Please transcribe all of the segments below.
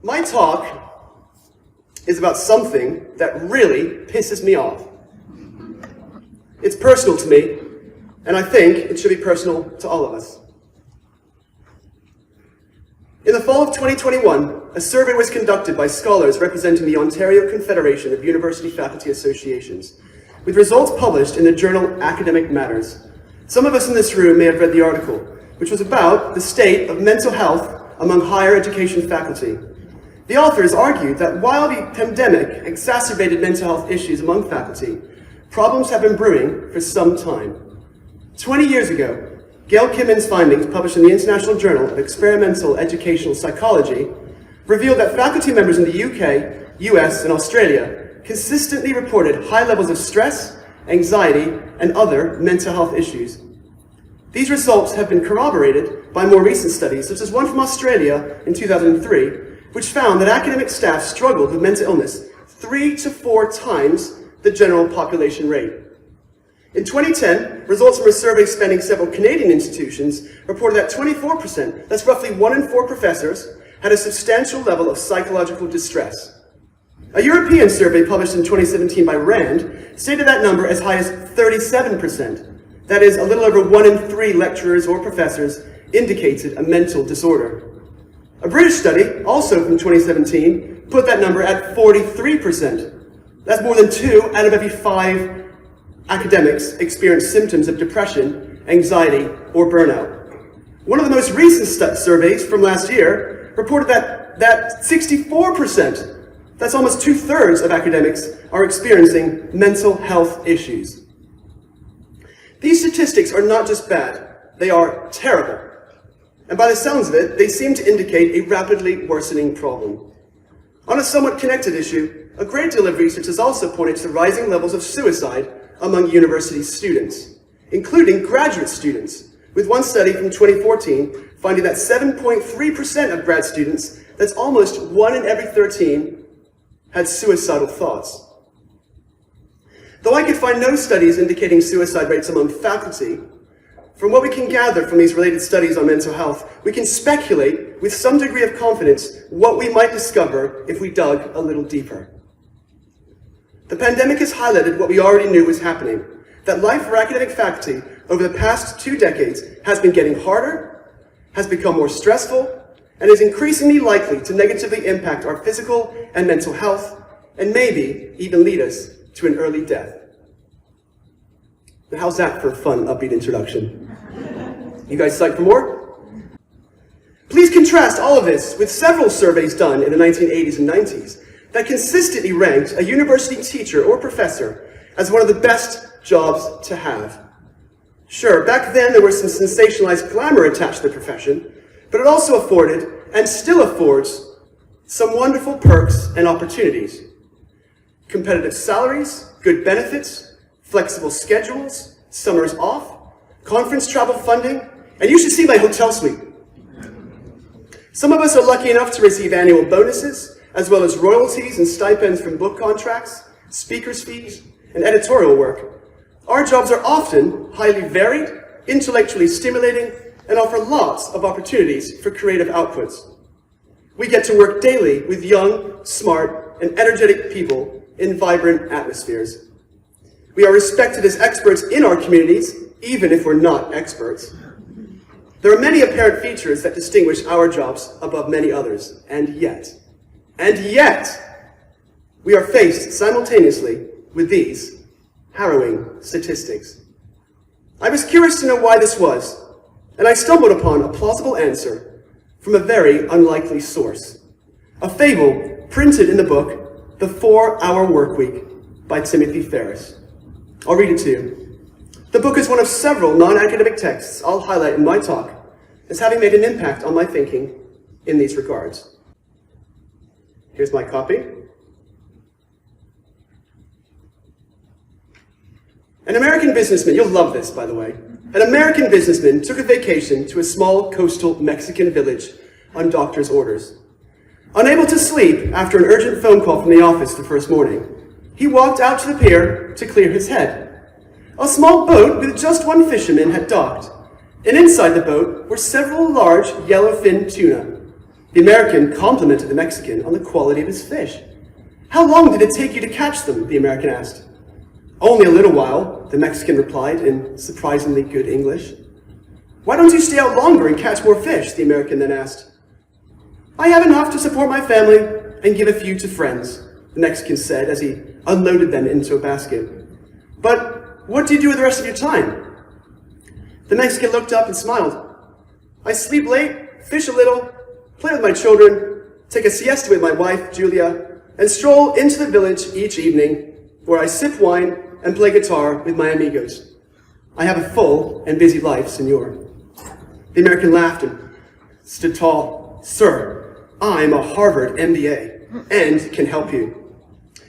My talk is about something that really pisses me off. It's personal to me, and I think it should be personal to all of us. In the fall of 2021, a survey was conducted by scholars representing the Ontario Confederation of University Faculty Associations, with results published in the journal Academic Matters. Some of us in this room may have read the article, which was about the state of mental health among higher education faculty. The authors argued that while the pandemic exacerbated mental health issues among faculty, problems have been brewing for some time. 20 years ago, Gail Kimmon's findings, published in the International Journal of Experimental Educational Psychology, revealed that faculty members in the UK, US, and Australia consistently reported high levels of stress, anxiety, and other mental health issues. These results have been corroborated by more recent studies, such as one from Australia in 2003, which found that academic staff struggled with mental illness 3 to 4 times the general population rate. In 2010, results from a survey spanning several Canadian institutions reported that 24%, that's roughly 1 in 4 professors, had a substantial level of psychological distress. A European survey published in 2017 by RAND stated that number as high as 37%. That is, a little over 1 in 3 lecturers or professors indicated a mental disorder. A British study, also from 2017, put that number at 43%. That's more than 2 out of every 5 academics experience symptoms of depression, anxiety, or burnout. One of the most recent surveys from last year reported that 64%, that's almost 2/3 of academics, are experiencing mental health issues. These statistics are not just bad, they are terrible. And by the sounds of it, they seem to indicate a rapidly worsening problem. On a somewhat connected issue, a great deal of research has also pointed to rising levels of suicide among university students, including graduate students, with one study from 2014 finding that 7.3% of grad students, that's almost 1 in every 13, had suicidal thoughts. Though I could find no studies indicating suicide rates among faculty, from what we can gather from these related studies on mental health, we can speculate with some degree of confidence what we might discover if we dug a little deeper. The pandemic has highlighted what we already knew was happening, that life for academic faculty over the past 2 decades has been getting harder, has become more stressful, and is increasingly likely to negatively impact our physical and mental health, and maybe even lead us to an early death. Now, how's that for a fun, upbeat introduction? You guys psyched for more? Please contrast all of this with several surveys done in the 1980s and 90s that consistently ranked a university teacher or professor as one of the best jobs to have. Sure, back then there was some sensationalized glamour attached to the profession, but it also afforded, and still affords, some wonderful perks and opportunities. Competitive salaries, good benefits, flexible schedules, summers off, conference travel funding, and you should see my hotel suite. Some of us are lucky enough to receive annual bonuses, as well as royalties and stipends from book contracts, speakers' fees, and editorial work. Our jobs are often highly varied, intellectually stimulating, and offer lots of opportunities for creative outputs. We get to work daily with young, smart, and energetic people in vibrant atmospheres. We are respected as experts in our communities, even if we're not experts. There are many apparent features that distinguish our jobs above many others, and yet, we are faced simultaneously with these harrowing statistics. I was curious to know why this was, and I stumbled upon a plausible answer from a very unlikely source. A fable printed in the book, The 4-Hour Workweek by Timothy Ferriss. I'll read it to you. The book is one of several non-academic texts I'll highlight in my talk as having made an impact on my thinking in these regards. Here's my copy. An American businessman, you'll love this, by the way. An American businessman took a vacation to a small coastal Mexican village on doctor's orders. Unable to sleep after an urgent phone call from the office the first morning, he walked out to the pier to clear his head. A small boat with just one fisherman had docked, and inside the boat were several large yellowfin tuna. The American complimented the Mexican on the quality of his fish. "How long did it take you to catch them?" the American asked. "Only a little while," the Mexican replied in surprisingly good English. "Why don't you stay out longer and catch more fish?" the American then asked. "I have enough to support my family and give a few to friends," the Mexican said as he unloaded them into a basket. "But what do you do with the rest of your time?" The Mexican looked up and smiled. "I sleep late, fish a little, play with my children, take a siesta with my wife, Julia, and stroll into the village each evening, where I sip wine and play guitar with my amigos. I have a full and busy life, senor." The American laughed and stood tall. "Sir, I'm a Harvard MBA and can help you.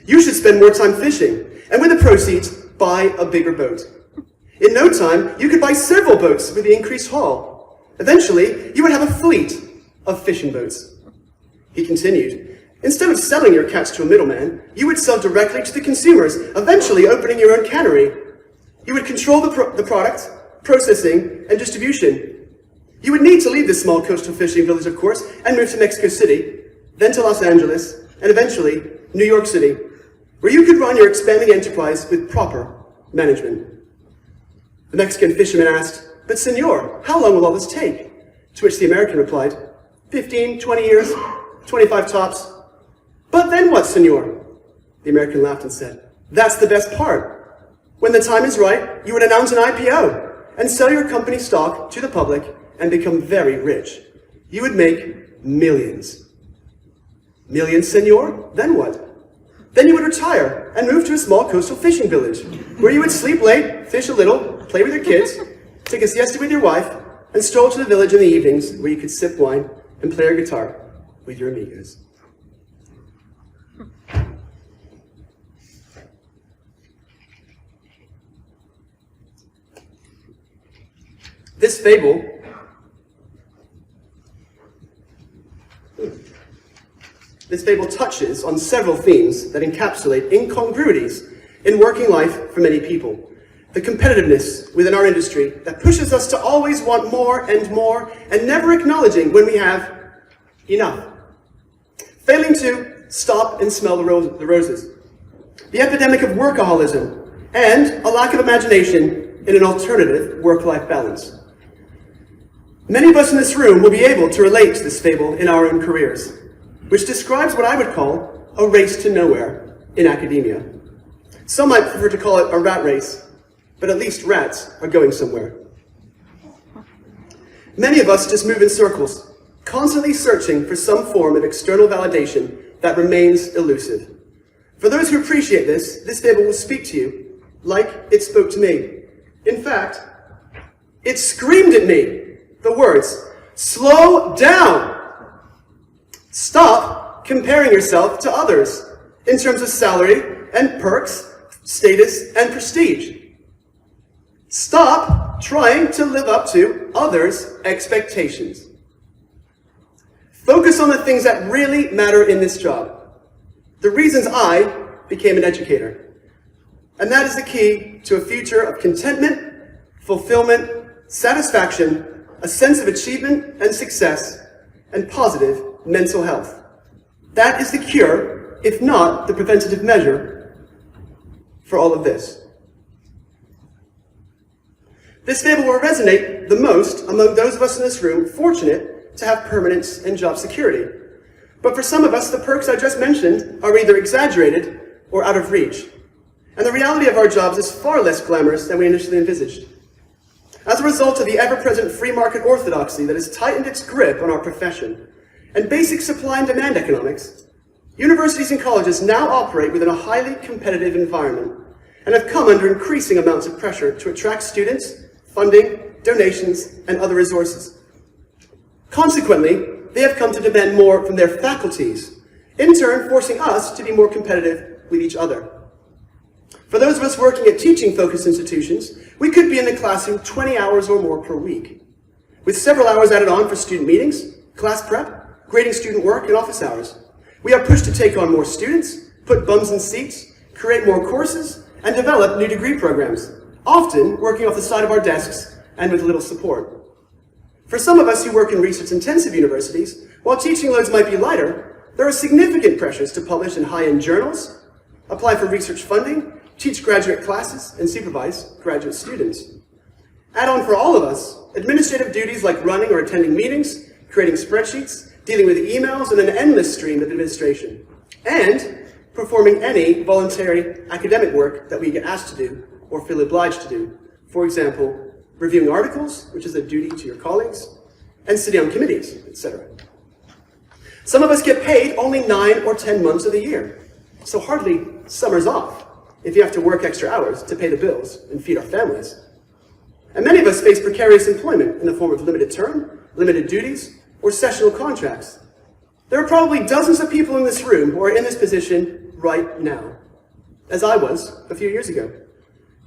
You should spend more time fishing, and with the proceeds, buy a bigger boat. In no time, you could buy several boats with the increased haul. Eventually, you would have a fleet of fishing boats." He continued, "Instead of selling your catch to a middleman, you would sell directly to the consumers, eventually opening your own cannery. You would control the product, processing, and distribution. You would need to leave this small coastal fishing village, of course, and move to Mexico City, then to Los Angeles, and eventually New York City, where you could run your expanding enterprise with proper management." The Mexican fisherman asked, "But senor, how long will all this take?" To which the American replied, 15, 20 years, 25 tops. "But then what, senor?" The American laughed and said, "That's the best part. When the time is right, you would announce an IPO and sell your company stock to the public and become very rich. You would make millions." "Millions, senor? Then what?" "Then you would retire and move to a small coastal fishing village, where you would sleep late, fish a little, play with your kids, take a siesta with your wife, and stroll to the village in the evenings, where you could sip wine and play your guitar with your amigos." This fable touches on several themes that encapsulate incongruities in working life for many people. The competitiveness within our industry that pushes us to always want more and never acknowledging when we have enough. Failing to stop and smell the roses. The epidemic of workaholism and a lack of imagination in an alternative work-life balance. Many of us in this room will be able to relate to this fable in our own careers, which describes what I would call a race to nowhere in academia. Some might prefer to call it a rat race, but at least rats are going somewhere. Many of us just move in circles, constantly searching for some form of external validation that remains elusive. For those who appreciate this fable will speak to you like it spoke to me. In fact, it screamed at me the words, "Slow down! Stop comparing yourself to others in terms of salary and perks, status and prestige. Stop trying to live up to others' expectations. Focus on the things that really matter in this job. The reasons I became an educator. And that is the key to a future of contentment, fulfillment, satisfaction, a sense of achievement and success, and positive mental health. That is the cure, if not the preventative measure, for all of this." This fable will resonate the most among those of us in this room fortunate to have permanence and job security. But for some of us, the perks I just mentioned are either exaggerated or out of reach. And the reality of our jobs is far less glamorous than we initially envisaged. As a result of the ever-present free market orthodoxy that has tightened its grip on our profession, and basic supply and demand economics, universities and colleges now operate within a highly competitive environment and have come under increasing amounts of pressure to attract students, funding, donations, and other resources. Consequently, they have come to demand more from their faculties, in turn forcing us to be more competitive with each other. For those of us working at teaching-focused institutions, we could be in the classroom 20 hours or more per week, with several hours added on for student meetings, class prep, grading student work, and office hours. We are pushed to take on more students, put bums in seats, create more courses, and develop new degree programs, often working off the side of our desks and with little support. For some of us who work in research-intensive universities, While teaching loads might be lighter, there are significant pressures to publish in high-end journals, apply for research funding, teach graduate classes, and supervise graduate students. Add on for all of us, administrative duties like running or attending meetings, creating spreadsheets, dealing with emails, and an endless stream of administration, and performing any voluntary academic work that we get asked to do or feel obliged to do. For example, reviewing articles, which is a duty to your colleagues, and sitting on committees, etc. Some of us get paid only 9 or 10 months of the year, so hardly summers off if you have to work extra hours to pay the bills and feed our families. And many of us face precarious employment in the form of limited term, limited duties, or sessional contracts. There are probably dozens of people in this room who are in this position right now, as I was a few years ago,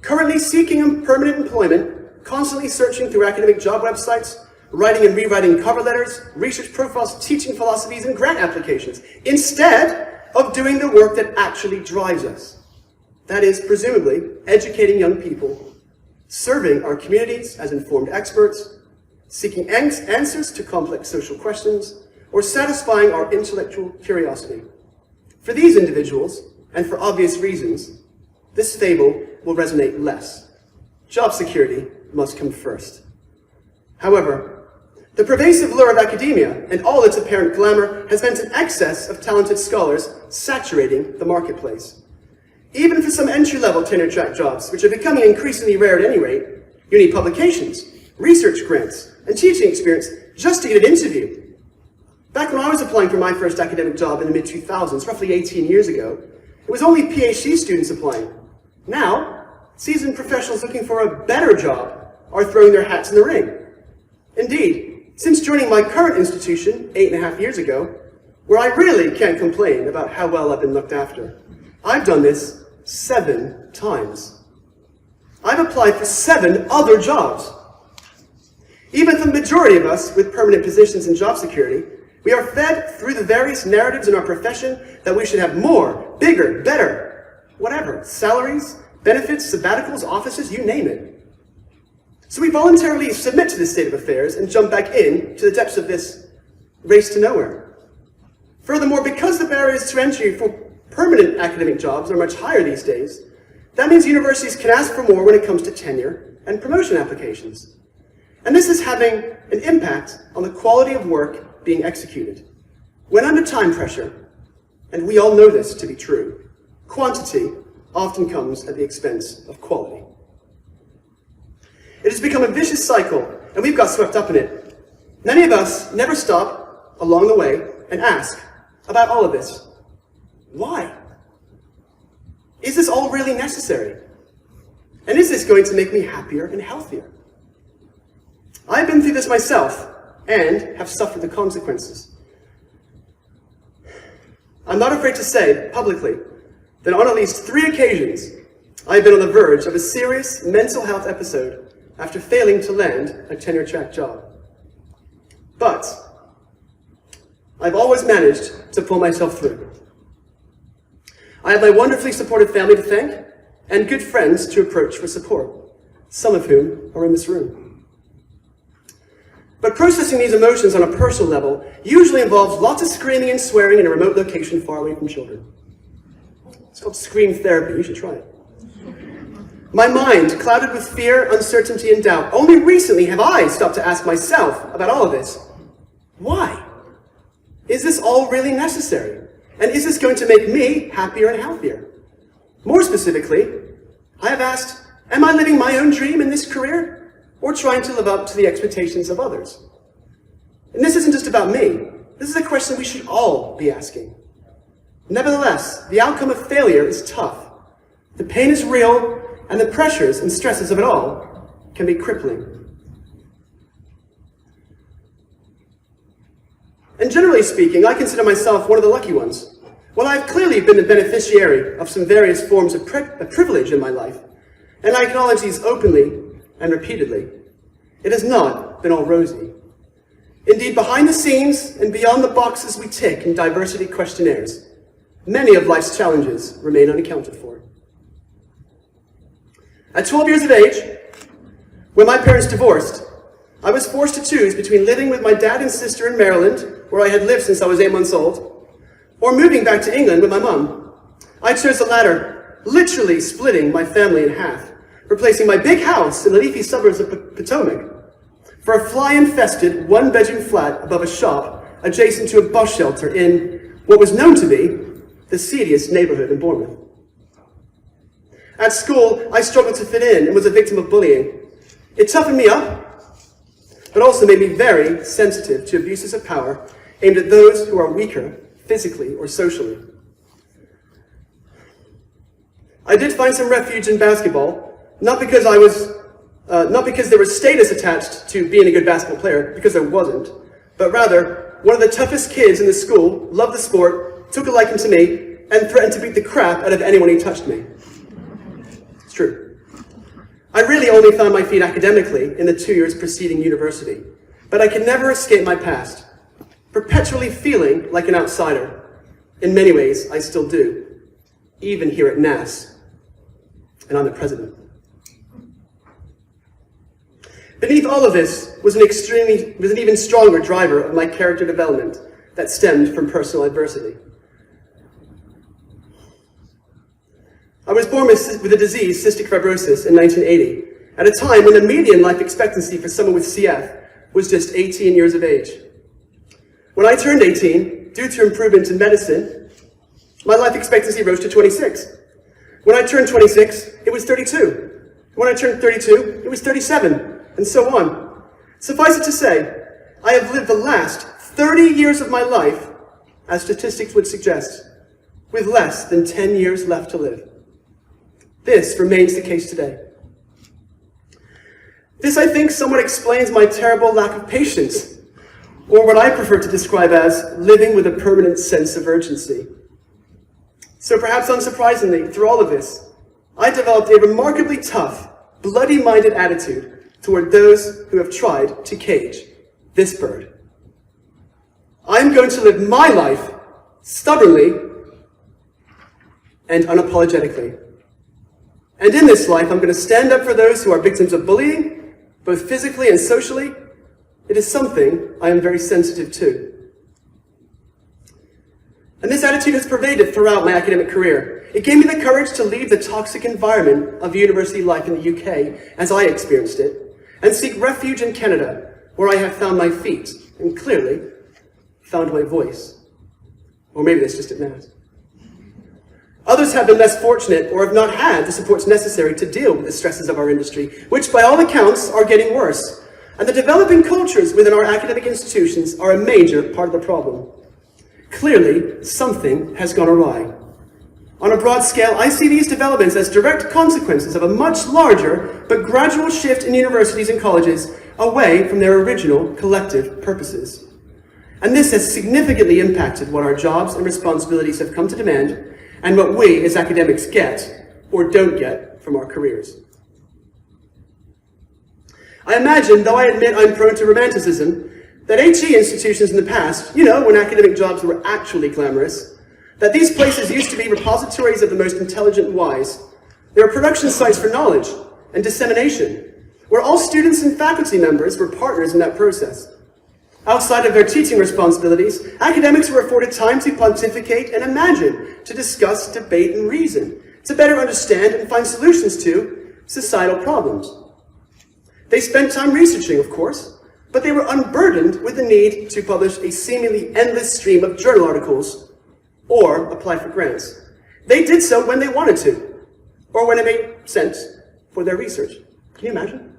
currently seeking permanent employment, constantly searching through academic job websites, writing and rewriting cover letters, research profiles, teaching philosophies, and grant applications, instead of doing the work that actually drives us. That is, presumably, educating young people, serving our communities as informed experts, seeking answers to complex social questions, or satisfying our intellectual curiosity. For these individuals, and for obvious reasons, this fable will resonate less. Job security must come first. However, the pervasive lure of academia and all its apparent glamour has meant an excess of talented scholars saturating the marketplace. Even for some entry-level tenure-track jobs, which are becoming increasingly rare at any rate, you need publications, research grants, and teaching experience just to get an interview. Back when I was applying for my first academic job in the mid-2000s, roughly 18 years ago, it was only PhD students applying. Now, seasoned professionals looking for a better job are throwing their hats in the ring. Indeed, since joining my current institution 8.5 years ago, where I really can't complain about how well I've been looked after, I've done this 7 times. I've applied for 7 other jobs. Even for the majority of us with permanent positions in job security, we are fed through the various narratives in our profession that we should have more, bigger, better, whatever, salaries, benefits, sabbaticals, offices, you name it. So we voluntarily submit to this state of affairs and jump back in to the depths of this race to nowhere. Furthermore, because the barriers to entry for permanent academic jobs are much higher these days, that means universities can ask for more when it comes to tenure and promotion applications. And this is having an impact on the quality of work being executed. When under time pressure, and we all know this to be true, quantity often comes at the expense of quality. It has become a vicious cycle, and we've got swept up in it. Many of us never stop along the way and ask about all of this. Why? Is this all really necessary? And is this going to make me happier and healthier? I've been through this myself and have suffered the consequences. I'm not afraid to say publicly that on at least 3 occasions, I've been on the verge of a serious mental health episode after failing to land a tenure-track job. But I've always managed to pull myself through. I have my wonderfully supportive family to thank and good friends to approach for support, some of whom are in this room. But processing these emotions on a personal level usually involves lots of screaming and swearing in a remote location far away from children. It's called scream therapy. You should try it. My mind, clouded with fear, uncertainty, and doubt. Only recently have I stopped to ask myself about all of this. Why? Is this all really necessary? And is this going to make me happier and healthier? More specifically, I have asked, am I living my own dream in this career, or trying to live up to the expectations of others? And this isn't just about me. This is a question we should all be asking. Nevertheless, the outcome of failure is tough. The pain is real, and the pressures and stresses of it all can be crippling. And generally speaking, I consider myself one of the lucky ones. While I've clearly been the beneficiary of some various forms of privilege in my life, and I acknowledge these openly and repeatedly, it has not been all rosy. Indeed, behind the scenes and beyond the boxes we tick in diversity questionnaires, many of life's challenges remain unaccounted for. At 12 years of age, when my parents divorced, I was forced to choose between living with my dad and sister in Maryland, where I had lived since I was 8 months old, or moving back to England with my mum. I chose the latter, literally splitting my family in half, replacing my big house in the leafy suburbs of Potomac for a fly-infested one-bedroom flat above a shop adjacent to a bus shelter in what was known to be the seediest neighborhood in Bournemouth. At school, I struggled to fit in and was a victim of bullying. It toughened me up, but also made me very sensitive to abuses of power aimed at those who are weaker physically or socially. I did find some refuge in basketball, not because there was status attached to being a good basketball player, because there wasn't, but rather, one of the toughest kids in the school loved the sport, took a liking to me, and threatened to beat the crap out of anyone who touched me. It's true. I really only found my feet academically in the 2 years preceding university, but I could never escape my past, perpetually feeling like an outsider. In many ways, I still do, even here at NASSS, and I'm the president. Beneath all of this was an even stronger driver of my character development that stemmed from personal adversity. I was born with a disease, cystic fibrosis, in 1980, at a time when the median life expectancy for someone with CF was just 18 years of age. When I turned 18, due to improvements in medicine, my life expectancy rose to 26. When I turned 26, it was 32. When I turned 32, it was 37, and so on. Suffice it to say, I have lived the last 30 years of my life, as statistics would suggest, with less than 10 years left to live. This remains the case today. This, I think, somewhat explains my terrible lack of patience, or what I prefer to describe as living with a permanent sense of urgency. So perhaps unsurprisingly, through all of this, I developed a remarkably tough, bloody-minded attitude toward those who have tried to cage this bird. I'm going to live my life stubbornly and unapologetically. And in this life, I'm going to stand up for those who are victims of bullying, both physically and socially. It is something I am very sensitive to. And this attitude has pervaded throughout my academic career. It gave me the courage to leave the toxic environment of university life in the UK, as I experienced it, and seek refuge in Canada, where I have found my feet, and clearly found my voice. Or maybe that's just at NASSS. Others have been less fortunate or have not had the supports necessary to deal with the stresses of our industry, which by all accounts are getting worse. And the developing cultures within our academic institutions are a major part of the problem. Clearly, something has gone awry. On a broad scale, I see these developments as direct consequences of a much larger but gradual shift in universities and colleges away from their original collective purposes. And this has significantly impacted what our jobs and responsibilities have come to demand and what we as academics get or don't get from our careers. I imagine, though I admit I'm prone to romanticism, that HE institutions in the past, when academic jobs were actually glamorous, that these places used to be repositories of the most intelligent and wise. They were production sites for knowledge and dissemination, where all students and faculty members were partners in that process. Outside of their teaching responsibilities, academics were afforded time to pontificate and imagine, to discuss, debate, and reason, to better understand and find solutions to societal problems. They spent time researching, of course, but they were unburdened with the need to publish a seemingly endless stream of journal articles or apply for grants. They did so when they wanted to, or when it made sense for their research. Can you imagine?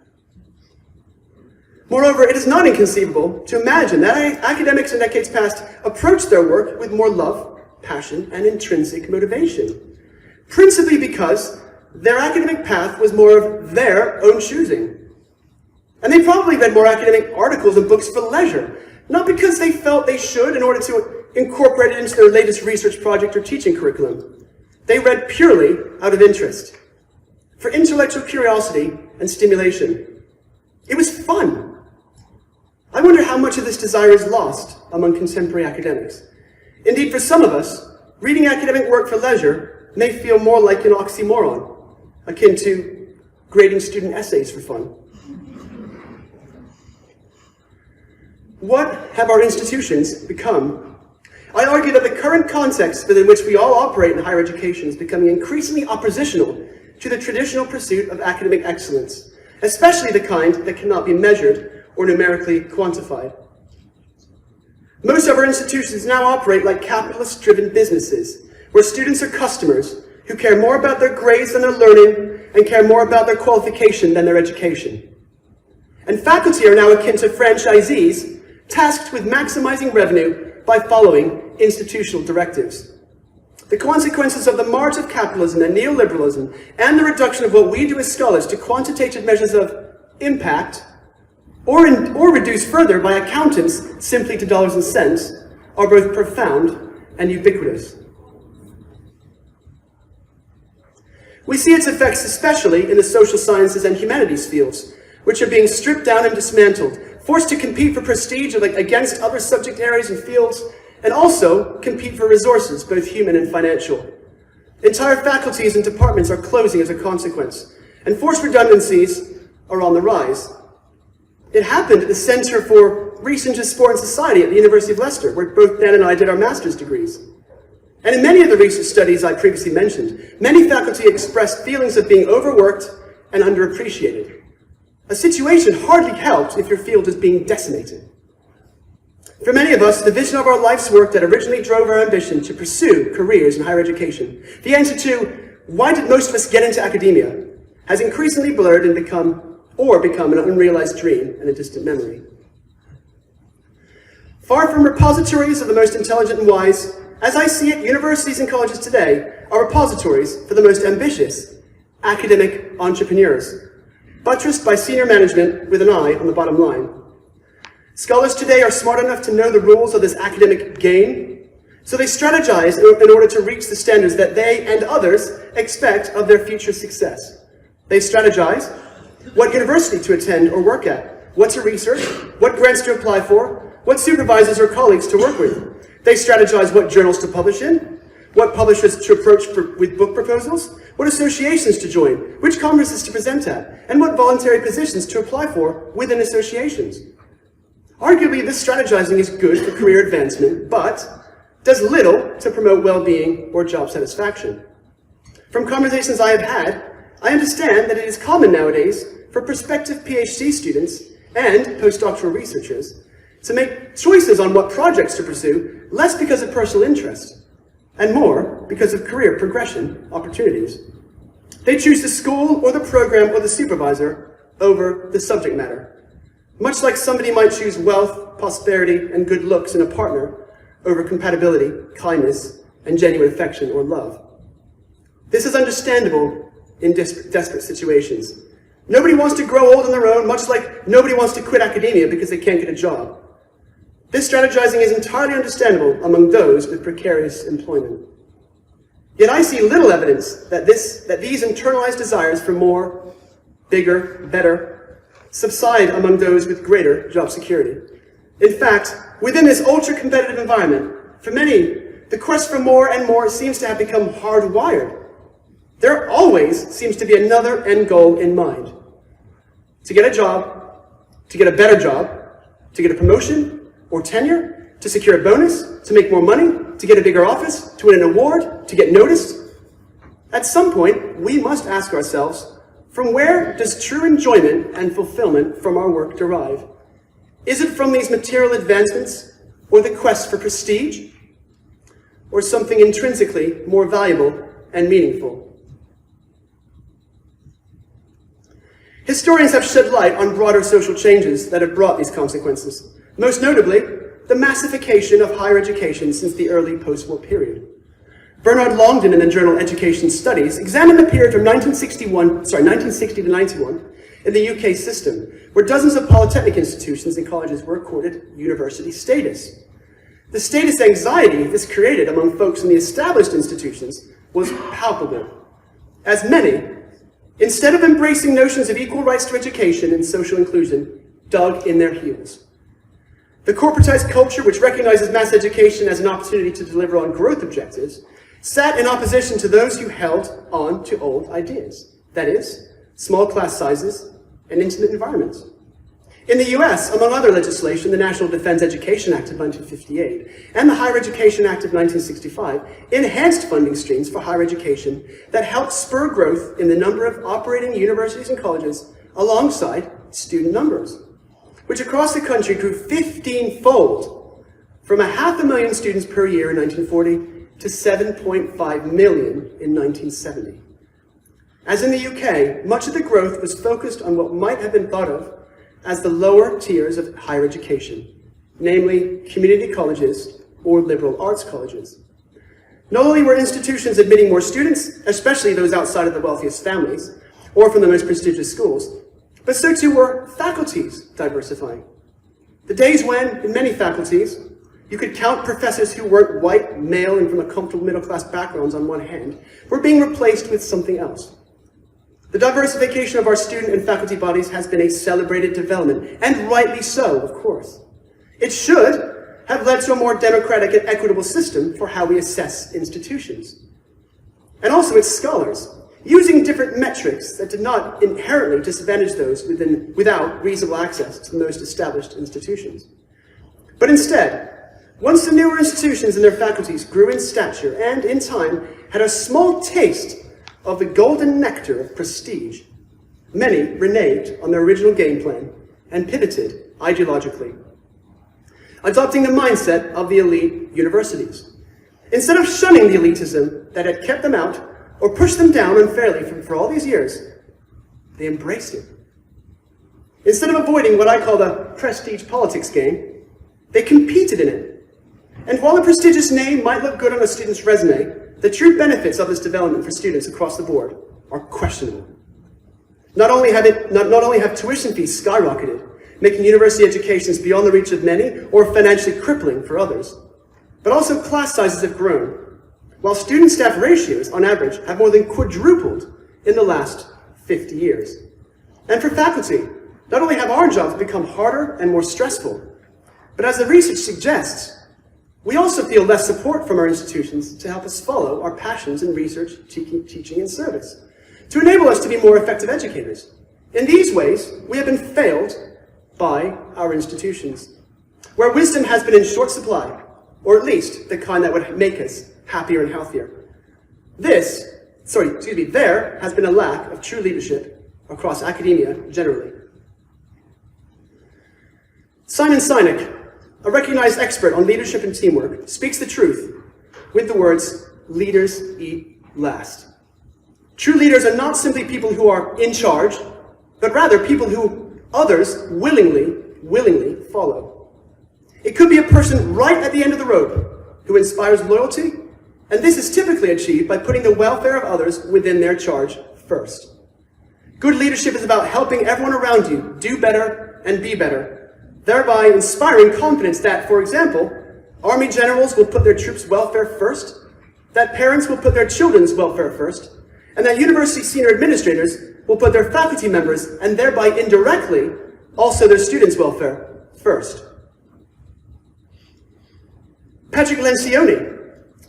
Moreover, it is not inconceivable to imagine that academics in decades past approached their work with more love, passion, and intrinsic motivation, principally because their academic path was more of their own choosing. And they probably read more academic articles and books for leisure, not because they felt they should in order to incorporate it into their latest research project or teaching curriculum. They read purely out of interest, for intellectual curiosity and stimulation. It was fun. I wonder how much of this desire is lost among contemporary academics. Indeed, for some of us, reading academic work for leisure may feel more like an oxymoron, akin to grading student essays for fun. What have our institutions become? I argue that the current context within which we all operate in higher education is becoming increasingly oppositional to the traditional pursuit of academic excellence, especially the kind that cannot be measured or numerically quantified. Most of our institutions now operate like capitalist-driven businesses, where students are customers who care more about their grades than their learning and care more about their qualification than their education. And faculty are now akin to franchisees, tasked with maximizing revenue by following institutional directives. The consequences of the march of capitalism and neoliberalism and the reduction of what we do as scholars to quantitative measures of impact, or reduced further by accountants simply to dollars and cents, are both profound and ubiquitous. We see its effects especially in the social sciences and humanities fields, which are being stripped down and dismantled, forced to compete for prestige against other subject areas and fields, and also compete for resources, both human and financial. Entire faculties and departments are closing as a consequence, and forced redundancies are on the rise. It happened at the Center for Research into Sport and Society at the University of Leicester, where both Ben and I did our master's degrees. And in many of the research studies I previously mentioned, many faculty expressed feelings of being overworked and underappreciated. A situation hardly helped if your field is being decimated. For many of us, the vision of our life's work that originally drove our ambition to pursue careers in higher education, the answer to why did most of us get into academia, has increasingly blurred and become an unrealized dream and a distant memory. Far from repositories of the most intelligent and wise, as I see it, universities and colleges today are repositories for the most ambitious academic entrepreneurs, buttressed by senior management with an eye on the bottom line. Scholars today are smart enough to know the rules of this academic game, so they strategize in order to reach the standards that they and others expect of their future success. They strategize what university to attend or work at, what to research, what grants to apply for, what supervisors or colleagues to work with. They strategize what journals to publish in, what publishers to approach with book proposals, what associations to join, which conferences to present at, and what voluntary positions to apply for within associations. Arguably, this strategizing is good for career advancement, but does little to promote well-being or job satisfaction. From conversations I have had, I understand that it is common nowadays for prospective PhD students and postdoctoral researchers to make choices on what projects to pursue, less because of personal interest, and more because of career progression opportunities. They choose the school or the program or the supervisor over the subject matter, much like somebody might choose wealth, prosperity, and good looks in a partner over compatibility, kindness, and genuine affection or love. This is understandable in desperate situations. Nobody wants to grow old on their own, much like nobody wants to quit academia because they can't get a job. This strategizing is entirely understandable among those with precarious employment. Yet I see little evidence that these internalized desires for more, bigger, better, subside among those with greater job security. In fact, within this ultra-competitive environment, for many, the quest for more and more seems to have become hardwired. There always seems to be another end goal in mind. To get a job, to get a better job, to get a promotion or tenure, to secure a bonus, to make more money, to get a bigger office, to win an award, to get noticed. At some point, we must ask ourselves, from where does true enjoyment and fulfillment from our work derive? Is it from these material advancements, or the quest for prestige, or something intrinsically more valuable and meaningful? Historians have shed light on broader social changes that have brought these consequences, most notably the massification of higher education since the early post-war period. Bernard Longden in the journal Education Studies examined the period from 1960 to 91 in the UK system, where dozens of polytechnic institutions and colleges were accorded university status. The status anxiety this created among folks in the established institutions was palpable, as many, instead of embracing notions of equal rights to education and social inclusion, dug in their heels. The corporatized culture, which recognizes mass education as an opportunity to deliver on growth objectives, sat in opposition to those who held on to old ideas, that is, small class sizes and intimate environments. In the US, among other legislation, the National Defense Education Act of 1958 and the Higher Education Act of 1965 enhanced funding streams for higher education that helped spur growth in the number of operating universities and colleges alongside student numbers, which across the country grew 15-fold from 500,000 students per year in 1940 to 7.5 million in 1970. As in the UK, much of the growth was focused on what might have been thought of as the lower tiers of higher education, namely community colleges or liberal arts colleges. Not only were institutions admitting more students, especially those outside of the wealthiest families, or from the most prestigious schools, but so too were faculties diversifying. The days when, in many faculties, you could count professors who weren't white, male, and from a comfortable middle-class backgrounds on one hand were being replaced with something else. The diversification of our student and faculty bodies has been a celebrated development, and rightly so, of course. It should have led to a more democratic and equitable system for how we assess institutions. And also its scholars, using different metrics that did not inherently disadvantage those without reasonable access to the most established institutions. But instead, once the newer institutions and their faculties grew in stature and, in time, had a small taste of the golden nectar of prestige, many reneged on their original game plan and pivoted ideologically, adopting the mindset of the elite universities. Instead of shunning the elitism that had kept them out or pushed them down unfairly for all these years, they embraced it. Instead of avoiding what I call the prestige politics game, they competed in it. And while a prestigious name might look good on a student's resume, the true benefits of this development for students across the board are questionable. Not only have tuition fees skyrocketed, making university educations beyond the reach of many or financially crippling for others, but also class sizes have grown, while student-staff ratios, on average, have more than quadrupled in the last 50 years. And for faculty, not only have our jobs become harder and more stressful, but as the research suggests, we also feel less support from our institutions to help us follow our passions in research, teaching, and service, to enable us to be more effective educators. In these ways, we have been failed by our institutions, where wisdom has been in short supply, or at least the kind that would make us happier and healthier. There has been a lack of true leadership across academia generally. Simon Sinek, a recognized expert on leadership and teamwork, speaks the truth with the words, "Leaders eat last." True leaders are not simply people who are in charge, but rather people who others willingly follow. It could be a person right at the end of the road who inspires loyalty, and this is typically achieved by putting the welfare of others within their charge first. Good leadership is about helping everyone around you do better and be better, thereby inspiring confidence that, for example, Army generals will put their troops' welfare first, that parents will put their children's welfare first, and that university senior administrators will put their faculty members, and thereby indirectly, also their students' welfare first. Patrick Lencioni,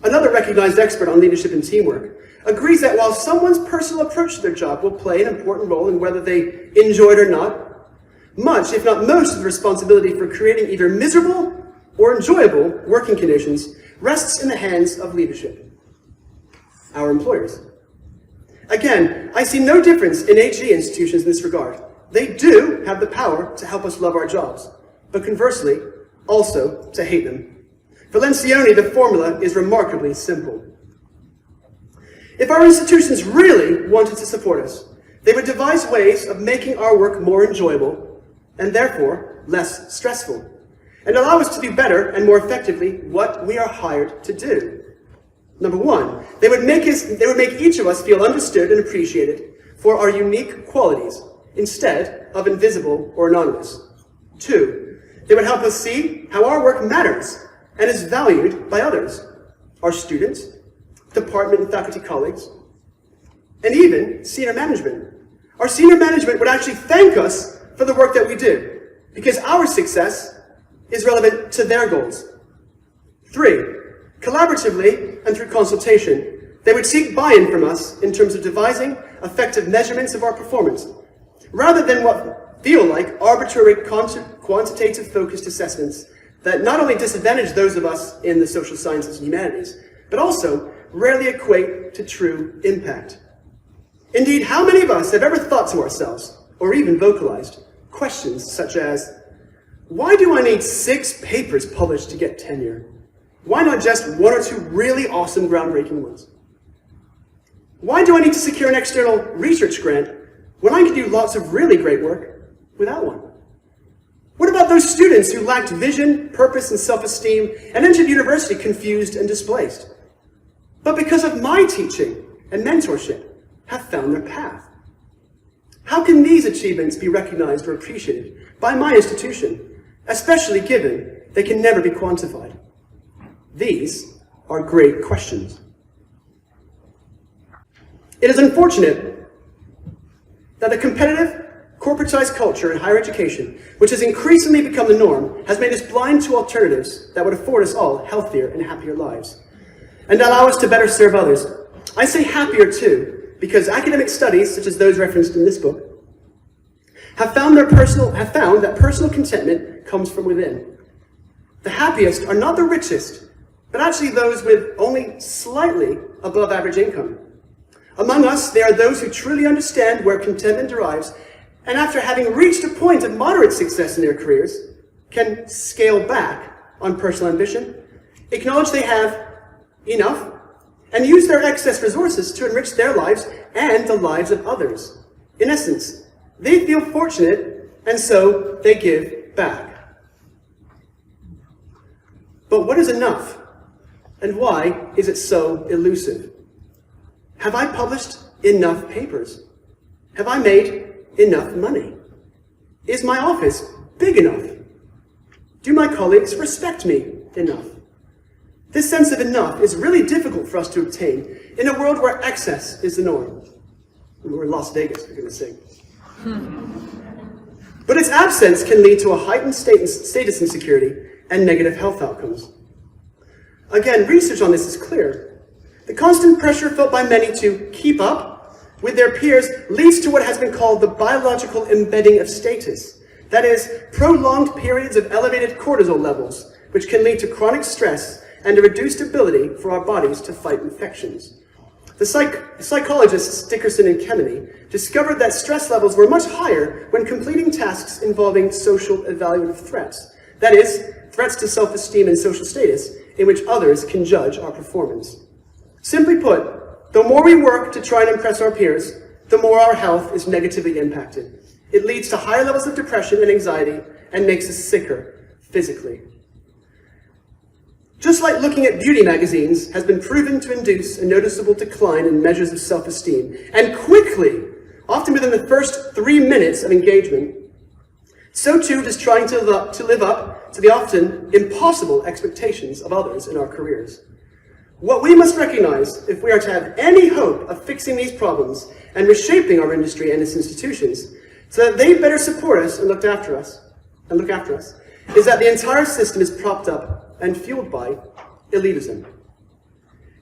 another recognized expert on leadership and teamwork, agrees that while someone's personal approach to their job will play an important role in whether they enjoy it or not, much, if not most, of the responsibility for creating either miserable or enjoyable working conditions rests in the hands of leadership, our employers. Again, I see no difference in HE institutions in this regard. They do have the power to help us love our jobs, but conversely, also to hate them. For Lencioni, the formula is remarkably simple. If our institutions really wanted to support us, they would devise ways of making our work more enjoyable and therefore less stressful, and allow us to do better and more effectively what we are hired to do. Number one, they would make each of us feel understood and appreciated for our unique qualities instead of invisible or anonymous. Two, they would help us see how our work matters and is valued by others, our students, department and faculty colleagues, and even senior management. Our senior management would actually thank us for the work that we do, because our success is relevant to their goals. Three, collaboratively and through consultation, they would seek buy-in from us in terms of devising effective measurements of our performance, rather than what feel like arbitrary quantitative focused assessments that not only disadvantage those of us in the social sciences and humanities, but also rarely equate to true impact. Indeed, how many of us have ever thought to ourselves, or even vocalized, questions such as, why do I need 6 papers published to get tenure? Why not just 1 or 2 really awesome groundbreaking ones? Why do I need to secure an external research grant when I can do lots of really great work without one? What about those students who lacked vision, purpose, and self-esteem and entered university confused and displaced, but because of my teaching and mentorship have found their path? How can these achievements be recognized or appreciated by my institution, especially given they can never be quantified? These are great questions. It is unfortunate that the competitive, corporatized culture in higher education, which has increasingly become the norm, has made us blind to alternatives that would afford us all healthier and happier lives, and allow us to better serve others. I say happier too, because academic studies, such as those referenced in this book, have found that personal contentment comes from within. The happiest are not the richest, but actually those with only slightly above average income. Among us, they are those who truly understand where contentment derives, and after having reached a point of moderate success in their careers, can scale back on personal ambition, acknowledge they have enough, and use their excess resources to enrich their lives and the lives of others. In essence, they feel fortunate, and so they give back. But what is enough? And why is it so elusive? Have I published enough papers? Have I made enough money? Is my office big enough? Do my colleagues respect me enough? This sense of enough is really difficult for us to obtain in a world where excess is the norm. We're in Las Vegas, for goodness sake. But its absence can lead to a heightened status insecurity and negative health outcomes. Again, research on this is clear. The constant pressure felt by many to keep up with their peers leads to what has been called the biological embedding of status. That is, prolonged periods of elevated cortisol levels, which can lead to chronic stress and a reduced ability for our bodies to fight infections. The psychologists Dickerson and Kemeny discovered that stress levels were much higher when completing tasks involving social evaluative threats. That is, threats to self-esteem and social status in which others can judge our performance. Simply put, the more we work to try and impress our peers, the more our health is negatively impacted. It leads to higher levels of depression and anxiety and makes us sicker physically. Just like looking at beauty magazines has been proven to induce a noticeable decline in measures of self-esteem, and quickly, often within the first 3 minutes of engagement, so too does trying to live up to the often impossible expectations of others in our careers. What we must recognize, if we are to have any hope of fixing these problems and reshaping our industry and its institutions, so that they better support us and look after us, is that the entire system is propped up and fueled by elitism.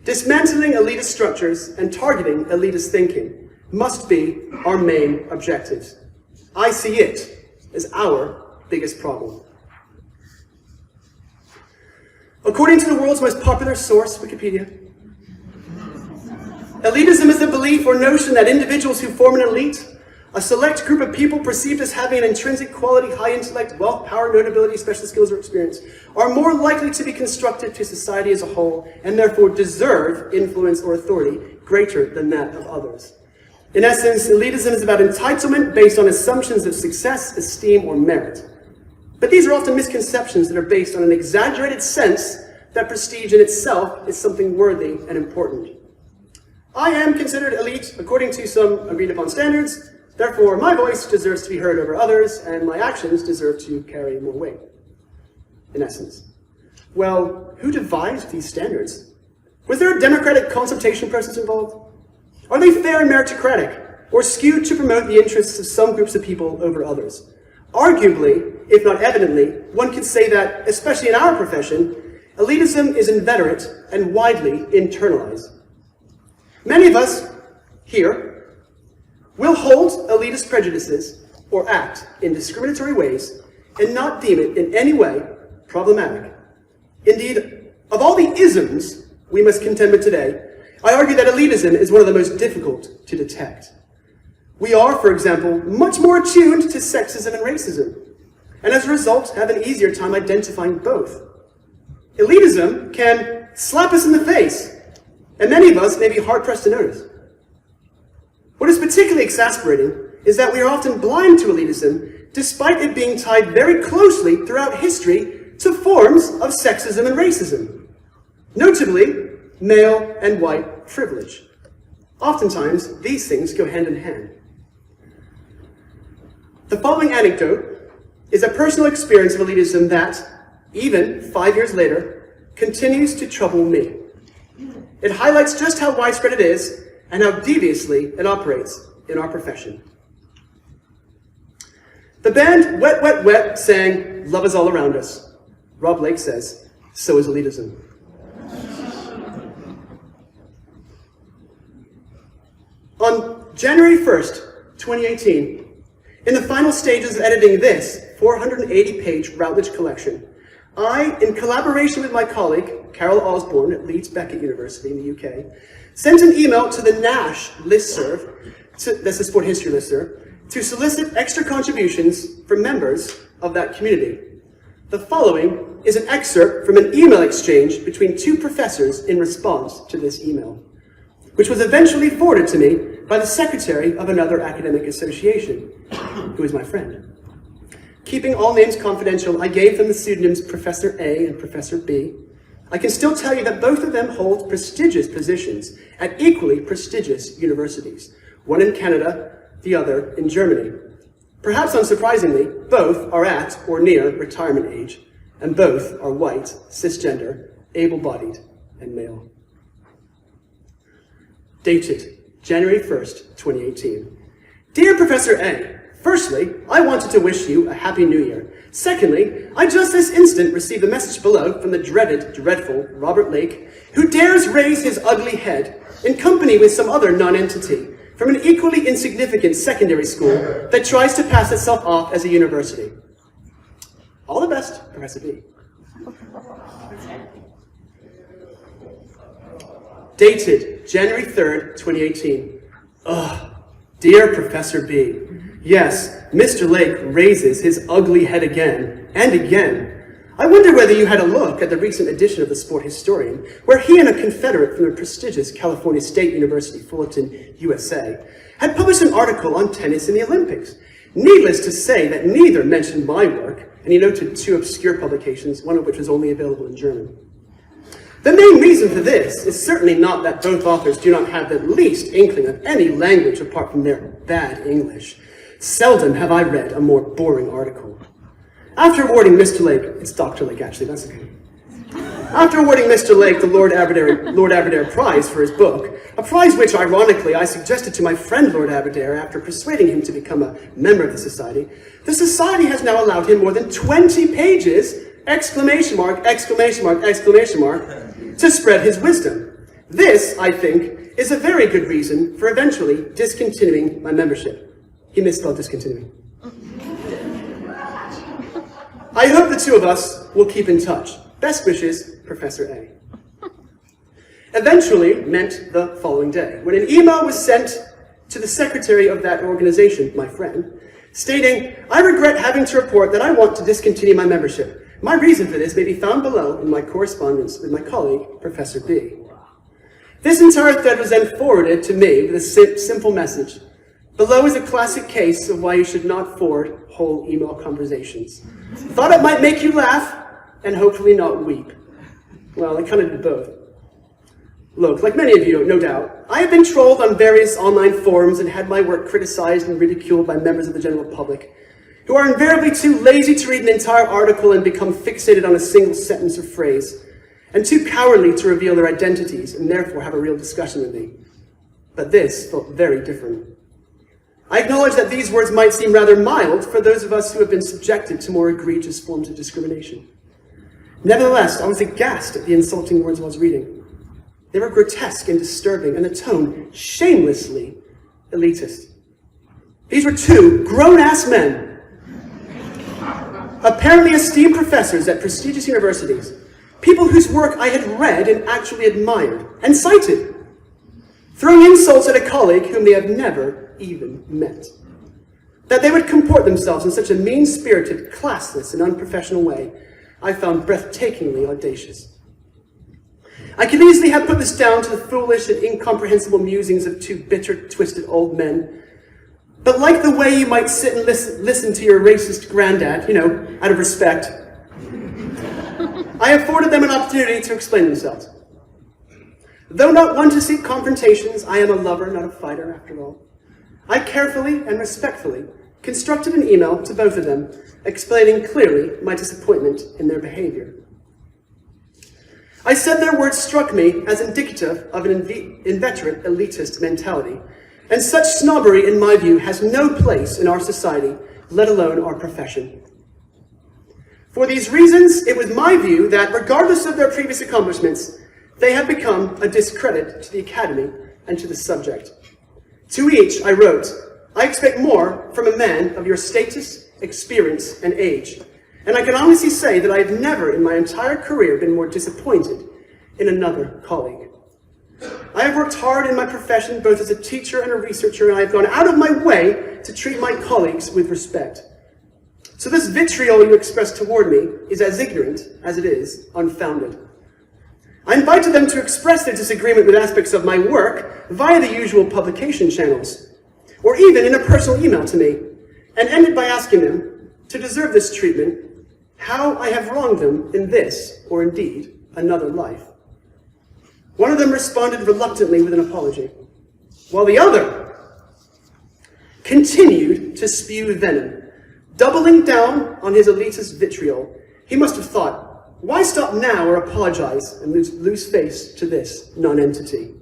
Dismantling elitist structures and targeting elitist thinking must be our main objectives. I see it as our biggest problem. According to the world's most popular source, Wikipedia, elitism is the belief or notion that individuals who form an elite, a select group of people perceived as having an intrinsic quality, high intellect, wealth, power, notability, special skills, or experience, are more likely to be constructive to society as a whole, and therefore deserve influence or authority greater than that of others. In essence, elitism is about entitlement based on assumptions of success, esteem, or merit. But these are often misconceptions that are based on an exaggerated sense that prestige in itself is something worthy and important. I am considered elite according to some agreed upon standards. Therefore, my voice deserves to be heard over others, and my actions deserve to carry more weight, in essence. Well, who devised these standards? Was there a democratic consultation process involved? Are they fair and meritocratic, or skewed to promote the interests of some groups of people over others? Arguably, if not evidently, one could say that, especially in our profession, elitism is inveterate and widely internalized. Many of us here will hold elitist prejudices or act in discriminatory ways and not deem it in any way problematic. Indeed, of all the isms we must contend with today, I argue that elitism is one of the most difficult to detect. We are, for example, much more attuned to sexism and racism, and as a result have an easier time identifying both. Elitism can slap us in the face, and many of us may be hard-pressed to notice. What is particularly exasperating is that we are often blind to elitism, despite it being tied very closely throughout history to forms of sexism and racism, notably male and white privilege. Oftentimes, these things go hand in hand. The following anecdote is a personal experience of elitism that, even 5 years later, continues to trouble me. It highlights just how widespread it is and how deviously it operates in our profession. The band Wet Wet Wet sang "Love is All Around Us." Rob Lake says, so is elitism. On January 1st, 2018, in the final stages of editing this 480-page Routledge collection, I, in collaboration with my colleague, Carol Osborne at Leeds Beckett University in the UK, sent an email to the NASSS listserv, that's the sport history listserv, to solicit extra contributions from members of that community. The following is an excerpt from an email exchange between two professors in response to this email, which was eventually forwarded to me by the secretary of another academic association, who is my friend. Keeping all names confidential, I gave them the pseudonyms Professor A and Professor B. I can still tell you that both of them hold prestigious positions at equally prestigious universities, one in Canada, the other in Germany. Perhaps unsurprisingly, both are at or near retirement age, and both are white, cisgender, able-bodied, and male. Dated January 1st, 2018. Dear Professor A, firstly, I wanted to wish you a Happy New Year. Secondly, I just this instant received a message below from the dreadful Robert Lake, who dares raise his ugly head in company with some other non-entity from an equally insignificant secondary school that tries to pass itself off as a university. All the best, Professor B. Dated January 3rd, 2018. Ugh, dear Professor B. Yes, Mr. Lake raises his ugly head again and again. I wonder whether you had a look at the recent edition of the Sport Historian, where he and a confederate from the prestigious California State University, Fullerton, USA, had published an article on tennis in the Olympics. Needless to say that neither mentioned my work, and he noted two obscure publications, one of which was only available in German. The main reason for this is certainly not that both authors do not have the least inkling of any language apart from their bad English. Seldom have I read a more boring article. After awarding Mr. Lake, it's Dr. Lake actually, that's okay. After awarding Mr. Lake the Lord Aberdare Prize for his book, a prize which, ironically, I suggested to my friend Lord Aberdare after persuading him to become a member of the society has now allowed him more than 20 pages, exclamation mark, exclamation mark, exclamation mark, to spread his wisdom. This, I think, is a very good reason for eventually discontinuing my membership. He misspelled discontinuing. I hope the two of us will keep in touch. Best wishes, Professor A. Eventually meant the following day, when an email was sent to the secretary of that organization, my friend, stating, I regret having to report that I want to discontinue my membership. My reason for this may be found below in my correspondence with my colleague, Professor B. This entire thread was then forwarded to me with a simple message. Below is a classic case of why you should not forward whole email conversations. Thought it might make you laugh, and hopefully not weep. Well, I kind of did both. Look, like many of you, no doubt, I have been trolled on various online forums and had my work criticized and ridiculed by members of the general public, who are invariably too lazy to read an entire article and become fixated on a single sentence or phrase, and too cowardly to reveal their identities and therefore have a real discussion with me. But this felt very different. I acknowledge that these words might seem rather mild for those of us who have been subjected to more egregious forms of discrimination. Nevertheless, I was aghast at the insulting words I was reading. They were grotesque and disturbing, and the tone shamelessly elitist. These were two grown-ass men, apparently esteemed professors at prestigious universities, people whose work I had read and actually admired and cited, throwing insults at a colleague whom they have never even met. That they would comport themselves in such a mean-spirited, classless, and unprofessional way, I found breathtakingly audacious. I could easily have put this down to the foolish and incomprehensible musings of two bitter, twisted old men, but like the way you might sit and listen to your racist granddad, out of respect, I afforded them an opportunity to explain themselves. Though not one to seek confrontations, I am a lover, not a fighter, after all. I carefully and respectfully constructed an email to both of them, explaining clearly my disappointment in their behavior. I said their words struck me as indicative of an inveterate elitist mentality, and such snobbery, in my view, has no place in our society, let alone our profession. For these reasons, it was my view that, regardless of their previous accomplishments, they have become a discredit to the academy and to the subject. To each, I wrote, I expect more from a man of your status, experience, and age, and I can honestly say that I have never in my entire career been more disappointed in another colleague. I have worked hard in my profession, both as a teacher and a researcher, and I have gone out of my way to treat my colleagues with respect. So this vitriol you express toward me is as ignorant as it is unfounded. I invited them to express their disagreement with aspects of my work via the usual publication channels, or even in a personal email to me, and ended by asking them, to deserve this treatment, how I have wronged them in this, or indeed, another life. One of them responded reluctantly with an apology, while the other continued to spew venom, doubling down on his elitist vitriol. He must have thought, why stop now or apologize and lose face to this non-entity?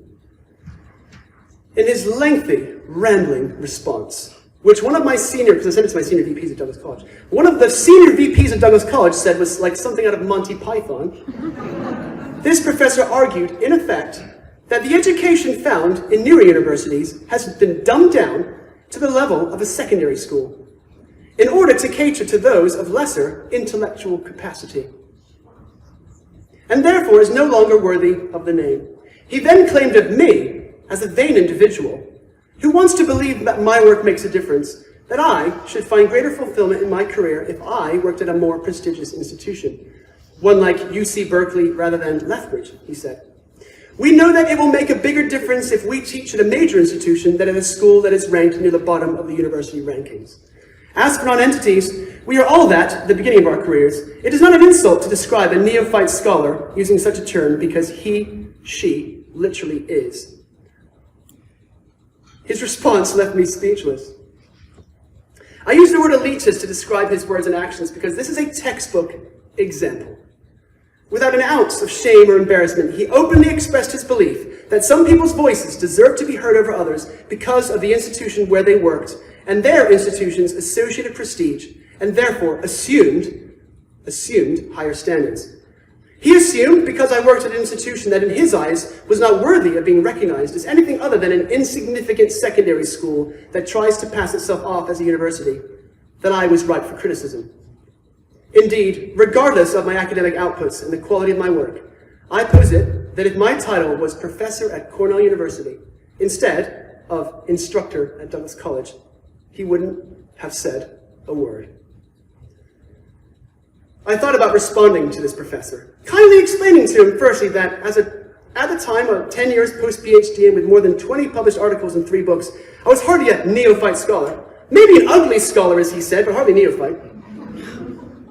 In his lengthy, rambling response, which one of my senior, because I sent it to my senior VPs at Douglas College, one of the senior VPs at Douglas College said was like something out of Monty Python, this professor argued, in effect, that the education found in newer universities has been dumbed down to the level of a secondary school in order to cater to those of lesser intellectual capacity, and therefore is no longer worthy of the name. He then claimed of me, as a vain individual, who wants to believe that my work makes a difference, that I should find greater fulfillment in my career if I worked at a more prestigious institution, one like UC Berkeley rather than Lethbridge, he said. We know that it will make a bigger difference if we teach at a major institution than at a school that is ranked near the bottom of the university rankings. As for non-entities, we are all that at the beginning of our careers. It is not an insult to describe a neophyte scholar using such a term because he, she, literally is. His response left me speechless. I use the word elitist to describe his words and actions because this is a textbook example. Without an ounce of shame or embarrassment, he openly expressed his belief that some people's voices deserve to be heard over others because of the institution where they worked and their institution's associated prestige, and therefore assumed higher standards. He assumed because I worked at an institution that in his eyes was not worthy of being recognized as anything other than an insignificant secondary school that tries to pass itself off as a university, that I was ripe for criticism. Indeed, regardless of my academic outputs and the quality of my work, I posit that if my title was professor at Cornell University instead of instructor at Douglas College, he wouldn't have said a word. I thought about responding to this professor, kindly explaining to him firstly that at the time of 10 years post-PhD and with more than 20 published articles and 3 books, I was hardly a neophyte scholar. Maybe an ugly scholar, as he said, but hardly neophyte.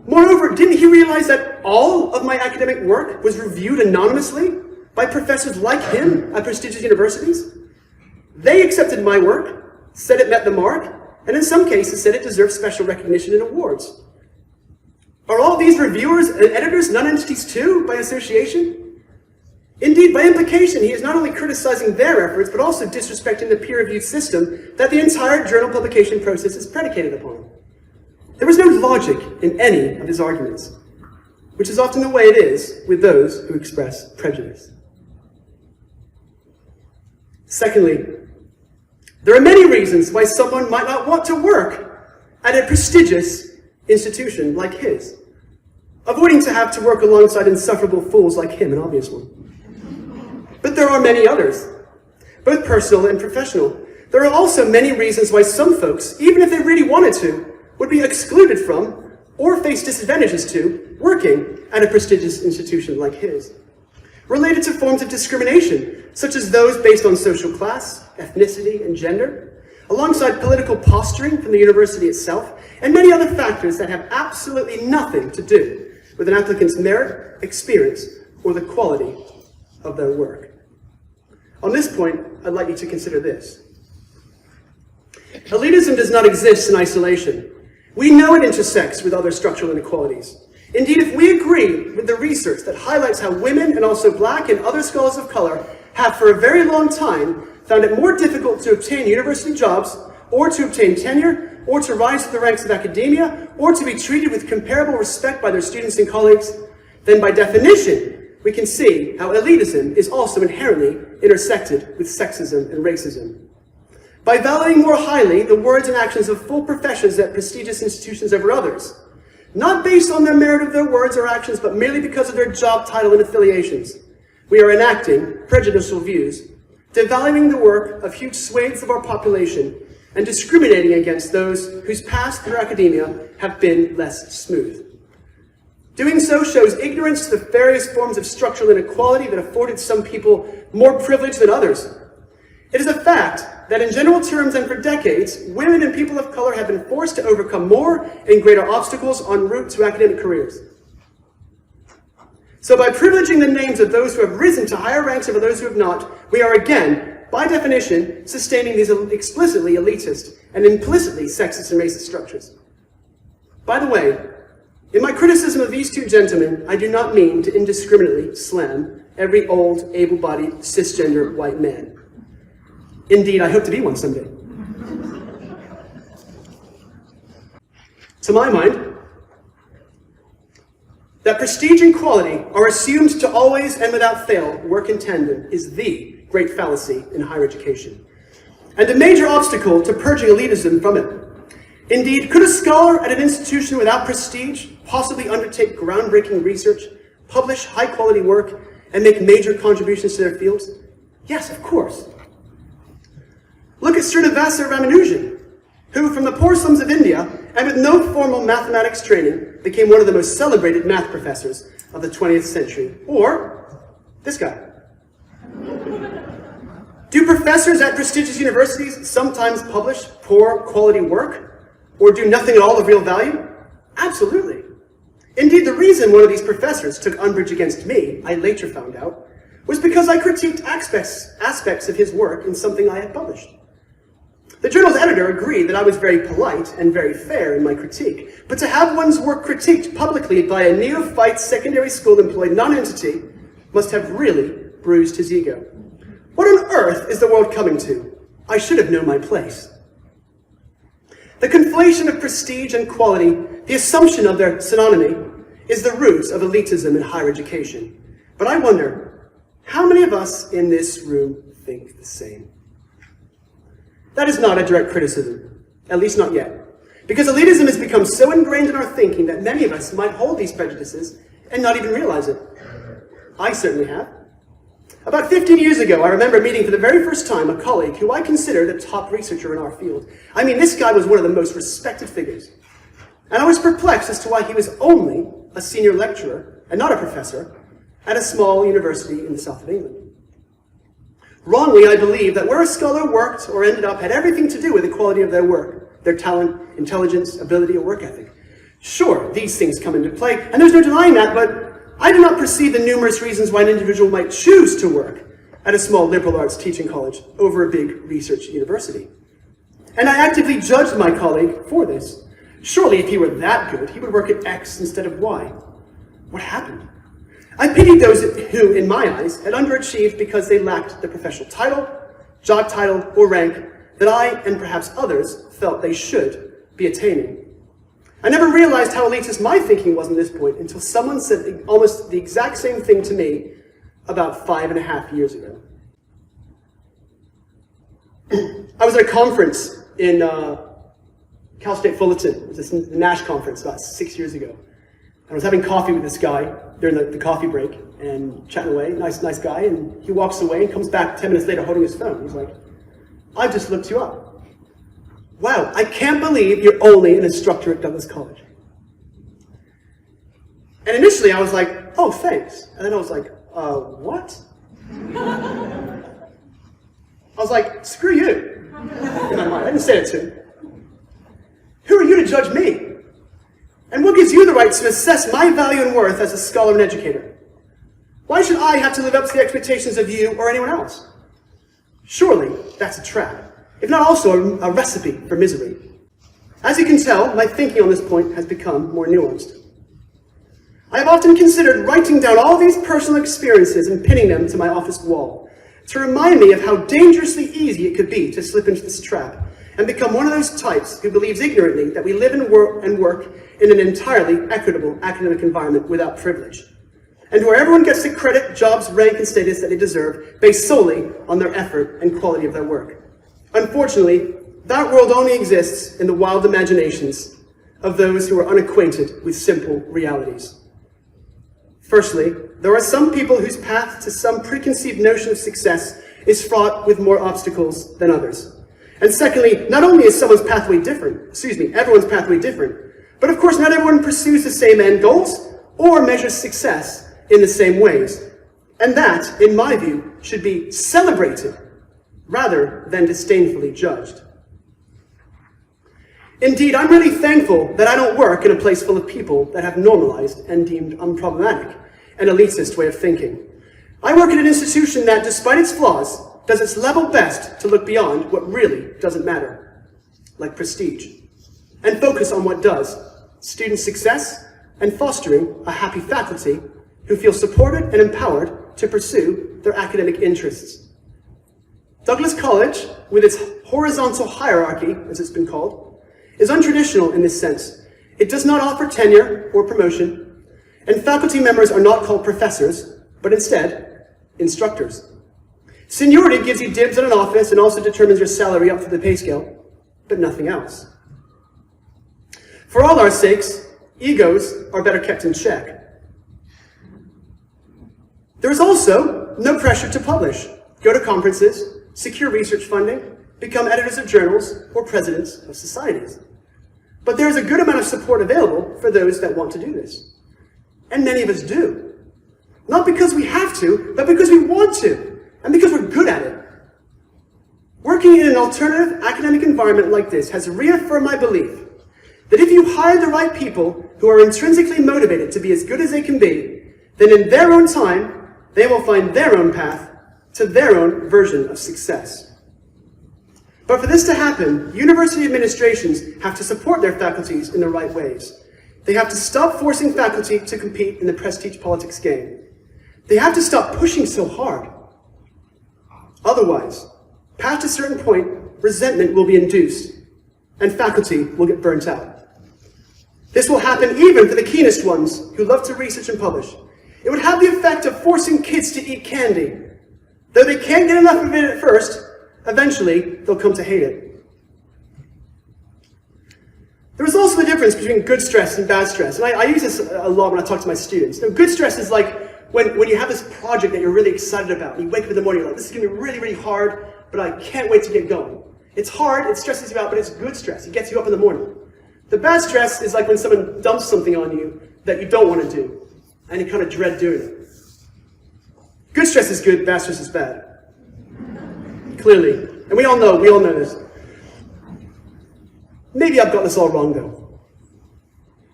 Moreover, didn't he realize that all of my academic work was reviewed anonymously by professors like him at prestigious universities? They accepted my work, said it met the mark, and in some cases said it deserved special recognition and awards. Are all these reviewers and editors non-entities too, by association? Indeed, by implication, he is not only criticizing their efforts, but also disrespecting the peer-reviewed system that the entire journal publication process is predicated upon. There was no logic in any of his arguments, which is often the way it is with those who express prejudice. Secondly, There are many reasons why someone might not want to work at a prestigious institution like his. Avoiding to have to work alongside insufferable fools like him, an obvious one. But there are many others, both personal and professional. There are also many reasons why some folks, even if they really wanted to, would be excluded from, or face disadvantages to, working at a prestigious institution like his. Related to forms of discrimination, such as those based on social class, ethnicity, and gender, alongside political posturing from the university itself, and many other factors that have absolutely nothing to do with an applicant's merit, experience, or the quality of their work. On this point, I'd like you to consider this. Elitism does not exist in isolation. We know it intersects with other structural inequalities. Indeed, if we agree with the research that highlights how women, and also black and other scholars of color, have for a very long time found it more difficult to obtain university jobs, or to obtain tenure, or to rise to the ranks of academia, or to be treated with comparable respect by their students and colleagues, then by definition, we can see how elitism is also inherently intersected with sexism and racism. By valuing more highly the words and actions of full professions at prestigious institutions over others, not based on their merit of their words or actions, but merely because of their job title and affiliations, we are enacting prejudicial views, devaluing the work of huge swathes of our population, and discriminating against those whose paths through academia have been less smooth. Doing so shows ignorance to the various forms of structural inequality that afforded some people more privilege than others. It is a fact that in general terms and for decades, women and people of color have been forced to overcome more and greater obstacles en route to academic careers. So by privileging the names of those who have risen to higher ranks over those who have not, we are again, by definition, sustaining these explicitly elitist and implicitly sexist and racist structures. By the way, in my criticism of these two gentlemen, I do not mean to indiscriminately slam every old, able-bodied, cisgender white man. Indeed, I hope to be one someday. To my mind, that prestige and quality are assumed to always and without fail work in tandem is the great fallacy in higher education, and a major obstacle to purging elitism from it. Indeed, could a scholar at an institution without prestige possibly undertake groundbreaking research, publish high-quality work, and make major contributions to their fields? Yes, of course. Look at Srinivasa Ramanujan, who, from the poor slums of India, and with no formal mathematics training, became one of the most celebrated math professors of the 20th century. Or this guy. Do professors at prestigious universities sometimes publish poor quality work, or do nothing at all of real value? Absolutely. Indeed, the reason one of these professors took umbrage against me, I later found out, was because I critiqued aspects of his work in something I had published. The journal's editor agreed that I was very polite and very fair in my critique, but to have one's work critiqued publicly by a neophyte secondary school employed nonentity must have really bruised his ego. What on earth is the world coming to? I should have known my place. The conflation of prestige and quality, the assumption of their synonymy, is the roots of elitism in higher education. But I wonder, how many of us in this room think the same? That is not a direct criticism, at least not yet, because elitism has become so ingrained in our thinking that many of us might hold these prejudices and not even realize it. I certainly have. About 15 years ago, I remember meeting for the very first time a colleague who I considered a top researcher in our field. I mean, this guy was one of the most respected figures. And I was perplexed as to why he was only a senior lecturer, and not a professor, at a small university in the south of England. Wrongly, I believed that where a scholar worked or ended up had everything to do with the quality of their work, their talent, intelligence, ability, or work ethic. Sure, these things come into play, and there's no denying that, but I do not perceive the numerous reasons why an individual might choose to work at a small liberal arts teaching college over a big research university. And I actively judged my colleague for this. Surely if he were that good, he would work at X instead of Y. What happened? I pitied those who, in my eyes, had underachieved because they lacked the professional title, job title, or rank that I, and perhaps others, felt they should be attaining. I never realized how elitist my thinking was on this point until someone said almost the exact same thing to me about 5.5 years ago. I was at a conference in Cal State Fullerton. It was this NASSS conference about 6 years ago. And I was having coffee with this guy during the coffee break and chatting away. Nice guy. And he walks away and comes back 10 minutes later holding his phone. He's like, "I've just looked you up. Wow, I can't believe you're only an instructor at Douglas College." And initially I was like, "Oh, thanks." And then I was like, what? I was like, "Screw you." In my mind, I didn't say it to him. "Who are you to judge me? And what gives you the right to assess my value and worth as a scholar and educator? Why should I have to live up to the expectations of you or anyone else?" Surely that's a trap, if not also a recipe for misery. As you can tell, my thinking on this point has become more nuanced. I have often considered writing down all these personal experiences and pinning them to my office wall to remind me of how dangerously easy it could be to slip into this trap and become one of those types who believes ignorantly that we live and work in an entirely equitable academic environment without privilege, and where everyone gets the credit, jobs, rank, and status that they deserve based solely on their effort and quality of their work. Unfortunately, that world only exists in the wild imaginations of those who are unacquainted with simple realities. Firstly, there are some people whose path to some preconceived notion of success is fraught with more obstacles than others. And secondly, not only is everyone's pathway different, but of course not everyone pursues the same end goals or measures success in the same ways. And that, in my view, should be celebrated rather than disdainfully judged. Indeed, I'm really thankful that I don't work in a place full of people that have normalized and deemed unproblematic an elitist way of thinking. I work in an institution that, despite its flaws, does its level best to look beyond what really doesn't matter, like prestige, and focus on what does: student success and fostering a happy faculty who feel supported and empowered to pursue their academic interests. Douglas College, with its horizontal hierarchy, as it's been called, is untraditional in this sense. It does not offer tenure or promotion, and faculty members are not called professors, but instead, instructors. Seniority gives you dibs on an office and also determines your salary up to the pay scale, but nothing else. For all our sakes, egos are better kept in check. There is also no pressure to publish, go to conferences, secure research funding, become editors of journals, or presidents of societies. But there is a good amount of support available for those that want to do this. And many of us do. Not because we have to, but because we want to, and because we're good at it. Working in an alternative academic environment like this has reaffirmed my belief that if you hire the right people who are intrinsically motivated to be as good as they can be, then in their own time, they will find their own path to their own version of success. But for this to happen, university administrations have to support their faculties in the right ways. They have to stop forcing faculty to compete in the prestige politics game. They have to stop pushing so hard. Otherwise, past a certain point, resentment will be induced, and faculty will get burnt out. This will happen even for the keenest ones who love to research and publish. It would have the effect of forcing kids to eat candy. Though they can't get enough of it at first, eventually they'll come to hate it. There is also the difference between good stress and bad stress, and I use this a lot when I talk to my students. Now, good stress is like when you have this project that you're really excited about, and you wake up in the morning, you're like, this is going to be really, really hard, but I can't wait to get going. It's hard, it stresses you out, but it's good stress. It gets you up in the morning. The bad stress is like when someone dumps something on you that you don't want to do, and you kind of dread doing it. Good stress is good, bad stress is bad. Clearly. And we all know this. Maybe I've got this all wrong, though.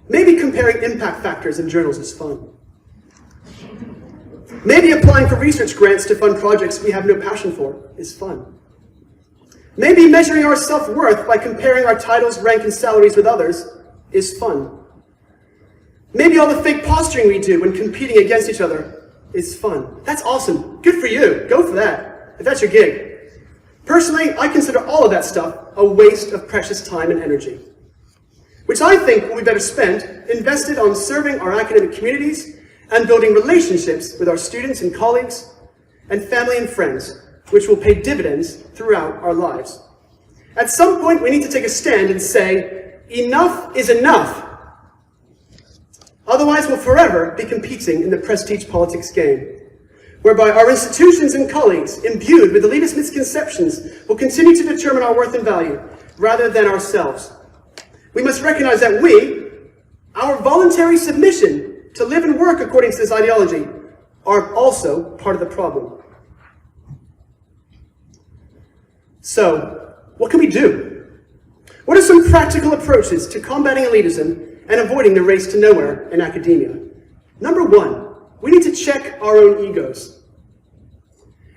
Maybe comparing impact factors in journals is fun. Maybe applying for research grants to fund projects we have no passion for is fun. Maybe measuring our self-worth by comparing our titles, rank, and salaries with others is fun. Maybe all the fake posturing we do when competing against each other is fun. That's awesome. Good for you. Go for that, if that's your gig. Personally, I consider all of that stuff a waste of precious time and energy, which I think will be better spent invested on serving our academic communities and building relationships with our students and colleagues and family and friends, which will pay dividends throughout our lives. At some point, we need to take a stand and say, enough is enough. Otherwise, we'll forever be competing in the prestige politics game, whereby our institutions and colleagues, imbued with elitist misconceptions, will continue to determine our worth and value, rather than ourselves. We must recognize that our voluntary submission to live and work according to this ideology, are also part of the problem. So, what can we do? What are some practical approaches to combating elitism and avoiding the race to nowhere in academia? Number one, we need to check our own egos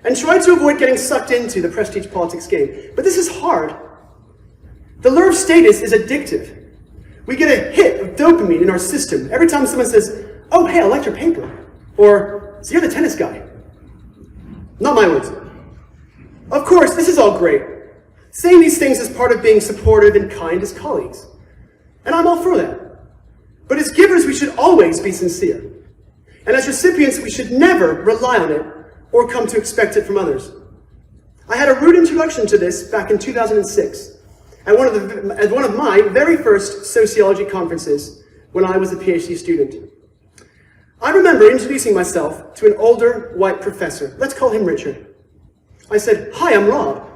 and try to avoid getting sucked into the prestige politics game. But this is hard. The lure of status is addictive. We get a hit of dopamine in our system every time someone says, "Oh, hey, I liked your paper," or "So you're the tennis guy." Not my words. Of course, this is all great. Saying these things is part of being supportive and kind as colleagues. And I'm all for that. But as givers, we should always be sincere. And as recipients, we should never rely on it or come to expect it from others. I had a rude introduction to this back in 2006 at one of my very first sociology conferences when I was a PhD student. I remember introducing myself to an older white professor. Let's call him Richard. I said, "Hi, I'm Rob."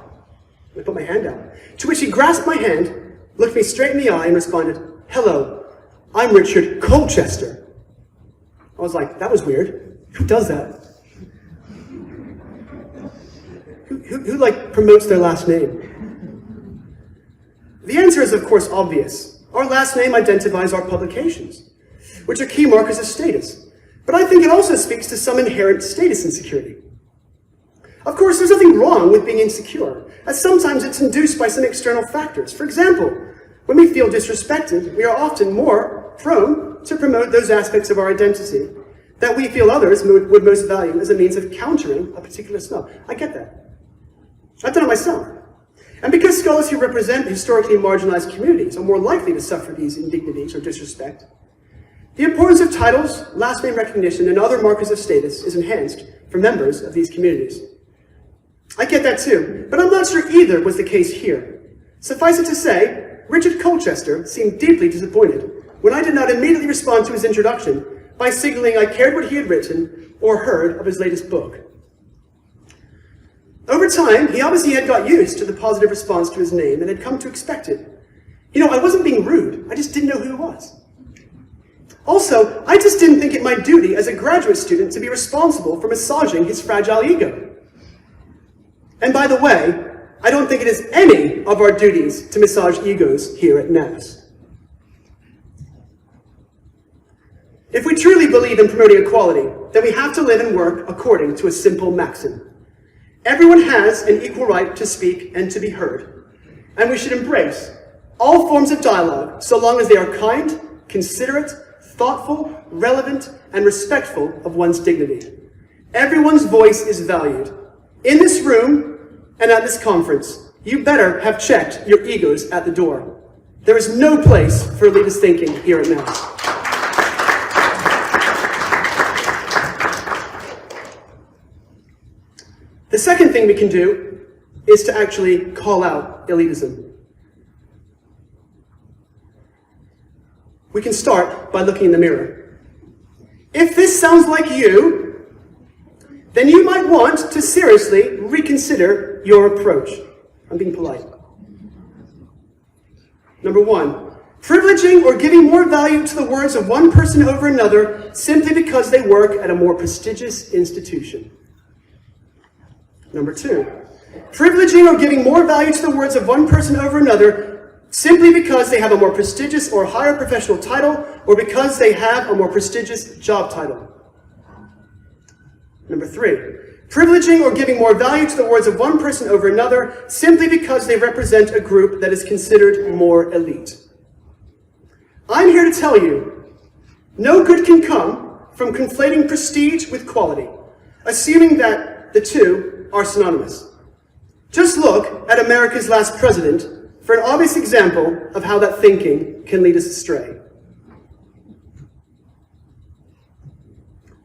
I put my hand out, to which he grasped my hand, looked me straight in the eye, and responded, "Hello, I'm Richard Colchester." I was like, that was weird. Who does that? Who like promotes their last name? The answer is, of course, obvious. Our last name identifies our publications, which are key markers of status. But I think it also speaks to some inherent status insecurity. Of course, there's nothing wrong with being insecure, as sometimes it's induced by some external factors. For example, when we feel disrespected, we are often more prone to promote those aspects of our identity that we feel others would most value as a means of countering a particular snub. I get that. I've done it myself. And because scholars who represent historically marginalized communities are more likely to suffer these indignities or disrespect, the importance of titles, last name recognition, and other markers of status is enhanced for members of these communities. I get that too, but I'm not sure either was the case here. Suffice it to say, Richard Colchester seemed deeply disappointed when I did not immediately respond to his introduction by signaling I cared what he had written or heard of his latest book. Over time, he obviously had got used to the positive response to his name and had come to expect it. You know, I wasn't being rude, I just didn't know who he was. Also, I just didn't think it my duty as a graduate student to be responsible for massaging his fragile ego. And by the way, I don't think it is any of our duties to massage egos here at NASSS. If we truly believe in promoting equality, then we have to live and work according to a simple maxim. Everyone has an equal right to speak and to be heard, and we should embrace all forms of dialogue so long as they are kind, considerate, thoughtful, relevant, and respectful of one's dignity. Everyone's voice is valued. In this room and at this conference, you better have checked your egos at the door. There is no place for elitist thinking here at NASSS. The second thing we can do is to actually call out elitism. We can start by looking in the mirror. If this sounds like you, then you might want to seriously reconsider your approach. I'm being polite. Number one, privileging or giving more value to the words of one person over another simply because they work at a more prestigious institution. Number two, privileging or giving more value to the words of one person over another simply because they have a more prestigious or higher professional title or because they have a more prestigious job title. Number three, privileging or giving more value to the words of one person over another simply because they represent a group that is considered more elite. I'm here to tell you, no good can come from conflating prestige with quality, assuming that the two are synonymous. Just look at America's last president for an obvious example of how that thinking can lead us astray.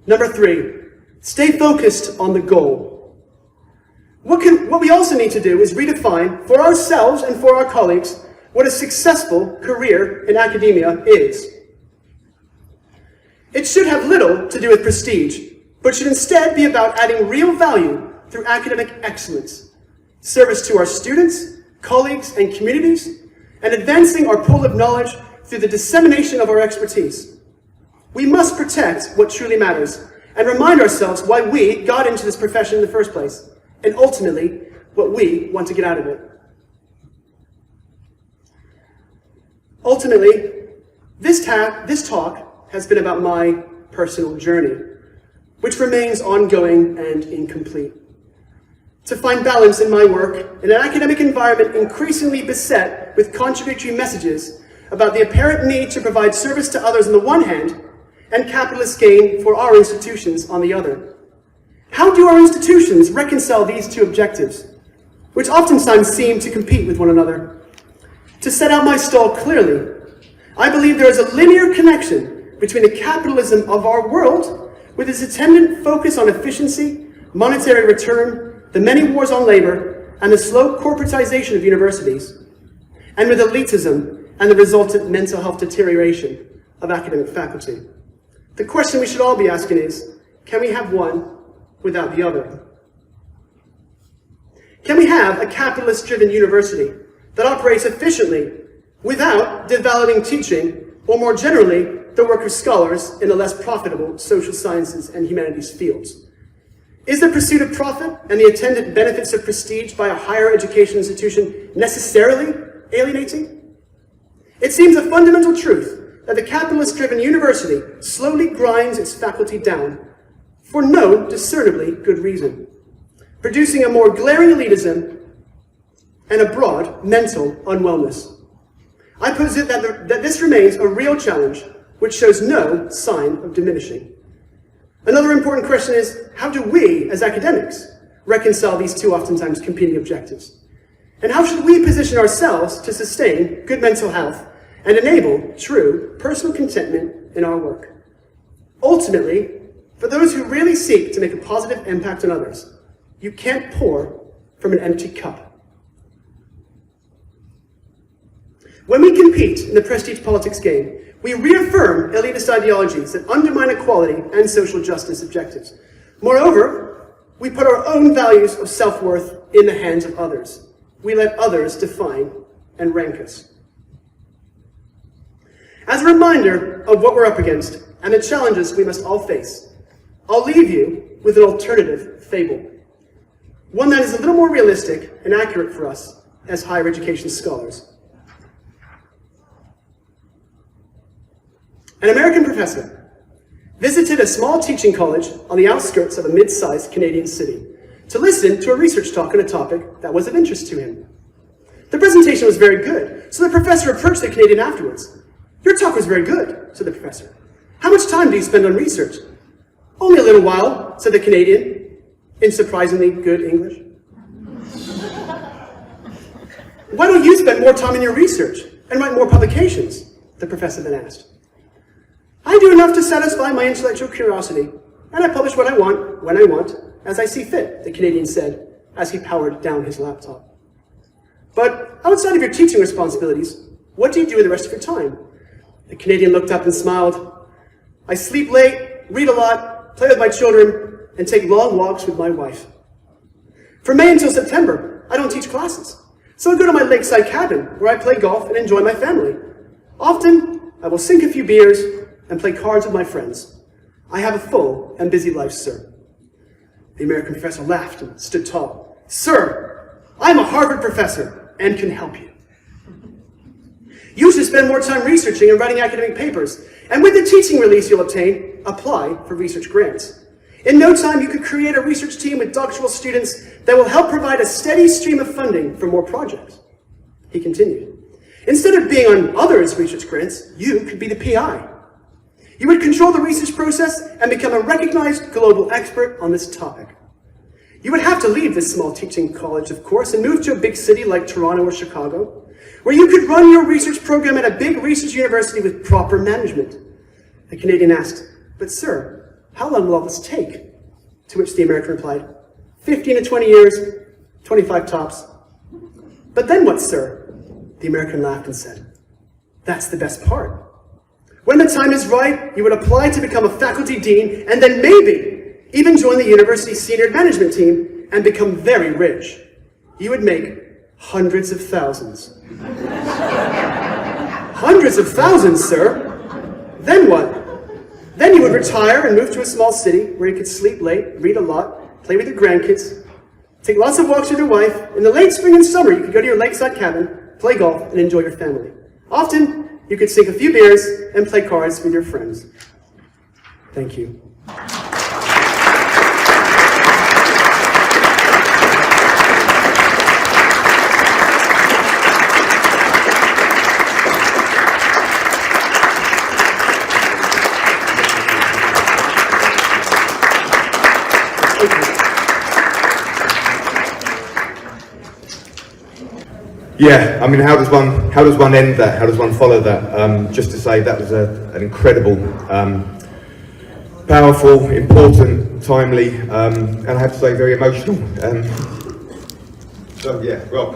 Number three, stay focused on the goal. What we also need to do is redefine for ourselves and for our colleagues what a successful career in academia is. It should have little to do with prestige, but should instead be about adding real value through academic excellence, service to our students, colleagues, and communities, and advancing our pool of knowledge through the dissemination of our expertise. We must protect what truly matters and remind ourselves why we got into this profession in the first place, and ultimately, what we want to get out of it. Ultimately, this talk has been about my personal journey, which remains ongoing and incomplete. To find balance in my work in an academic environment increasingly beset with contradictory messages about the apparent need to provide service to others on the one hand and capitalist gain for our institutions on the other. How do our institutions reconcile these two objectives, which oftentimes seem to compete with one another? To set out my stall clearly, I believe there is a linear connection between the capitalism of our world, with its attendant focus on efficiency, monetary return, the many wars on labor, and the slow corporatization of universities, and with elitism and the resultant mental health deterioration of academic faculty. The question we should all be asking is, can we have one without the other? Can we have a capitalist-driven university that operates efficiently without devaluing teaching, or more generally, the work of scholars in the less profitable social sciences and humanities fields? Is the pursuit of profit and the attendant benefits of prestige by a higher education institution necessarily alienating? It seems a fundamental truth that the capitalist-driven university slowly grinds its faculty down for no discernibly good reason, producing a more glaring elitism and a broad mental unwellness. I posit that this remains a real challenge which shows no sign of diminishing. Another important question is, how do we, as academics, reconcile these two oftentimes competing objectives? And how should we position ourselves to sustain good mental health and enable true personal contentment in our work? Ultimately, for those who really seek to make a positive impact on others, you can't pour from an empty cup. When we compete in the prestige politics game, we reaffirm elitist ideologies that undermine equality and social justice objectives. Moreover, we put our own values of self-worth in the hands of others. We let others define and rank us. As a reminder of what we're up against and the challenges we must all face, I'll leave you with an alternative fable. One that is a little more realistic and accurate for us as higher education scholars. An American professor visited a small teaching college on the outskirts of a mid-sized Canadian city to listen to a research talk on a topic that was of interest to him. The presentation was very good, so the professor approached the Canadian afterwards. "Your talk was very good," said the professor. "How much time do you spend on research?" "Only a little while," said the Canadian, in surprisingly good English. "Why don't you spend more time in your research and write more publications?" the professor then asked. "I do enough to satisfy my intellectual curiosity, and I publish what I want, when I want, as I see fit," the Canadian said, as he powered down his laptop. "But outside of your teaching responsibilities, what do you do with the rest of your time?" The Canadian looked up and smiled. "I sleep late, read a lot, play with my children, and take long walks with my wife. From May until September, I don't teach classes, so I go to my lakeside cabin where I play golf and enjoy my family. Often, I will sink a few beers and play cards with my friends. I have a full and busy life, sir." The American professor laughed and stood tall. "Sir, I'm a Harvard professor and can help you. You should spend more time researching and writing academic papers, and with the teaching release you'll obtain, apply for research grants. In no time, you could create a research team with doctoral students that will help provide a steady stream of funding for more projects." He continued, "Instead of being on others' research grants, you could be the PI. You would control the research process and become a recognized global expert on this topic. You would have to leave this small teaching college, of course, and move to a big city like Toronto or Chicago, where you could run your research program at a big research university with proper management." The Canadian asked, "But sir, how long will all this take?" To which the American replied, 15 to 20 years, 25 tops. But then what, sir? The American laughed and said, that's the best part. When the time is right, you would apply to become a faculty dean and then maybe even join the university senior management team and become very rich. You would make hundreds of thousands. Hundreds of thousands, sir. Then what? Then you would retire and move to a small city where you could sleep late, read a lot, play with your grandkids, take lots of walks with your wife. In the late spring and summer, you could go to your lakeside cabin, play golf, and enjoy your family. Often, you could sink a few beers and play cards with your friends. Thank you. Yeah, I mean, how does one end that? How does one follow that? Just to say that was an incredible, powerful, important, timely, and I have to say very emotional. So yeah, Rob.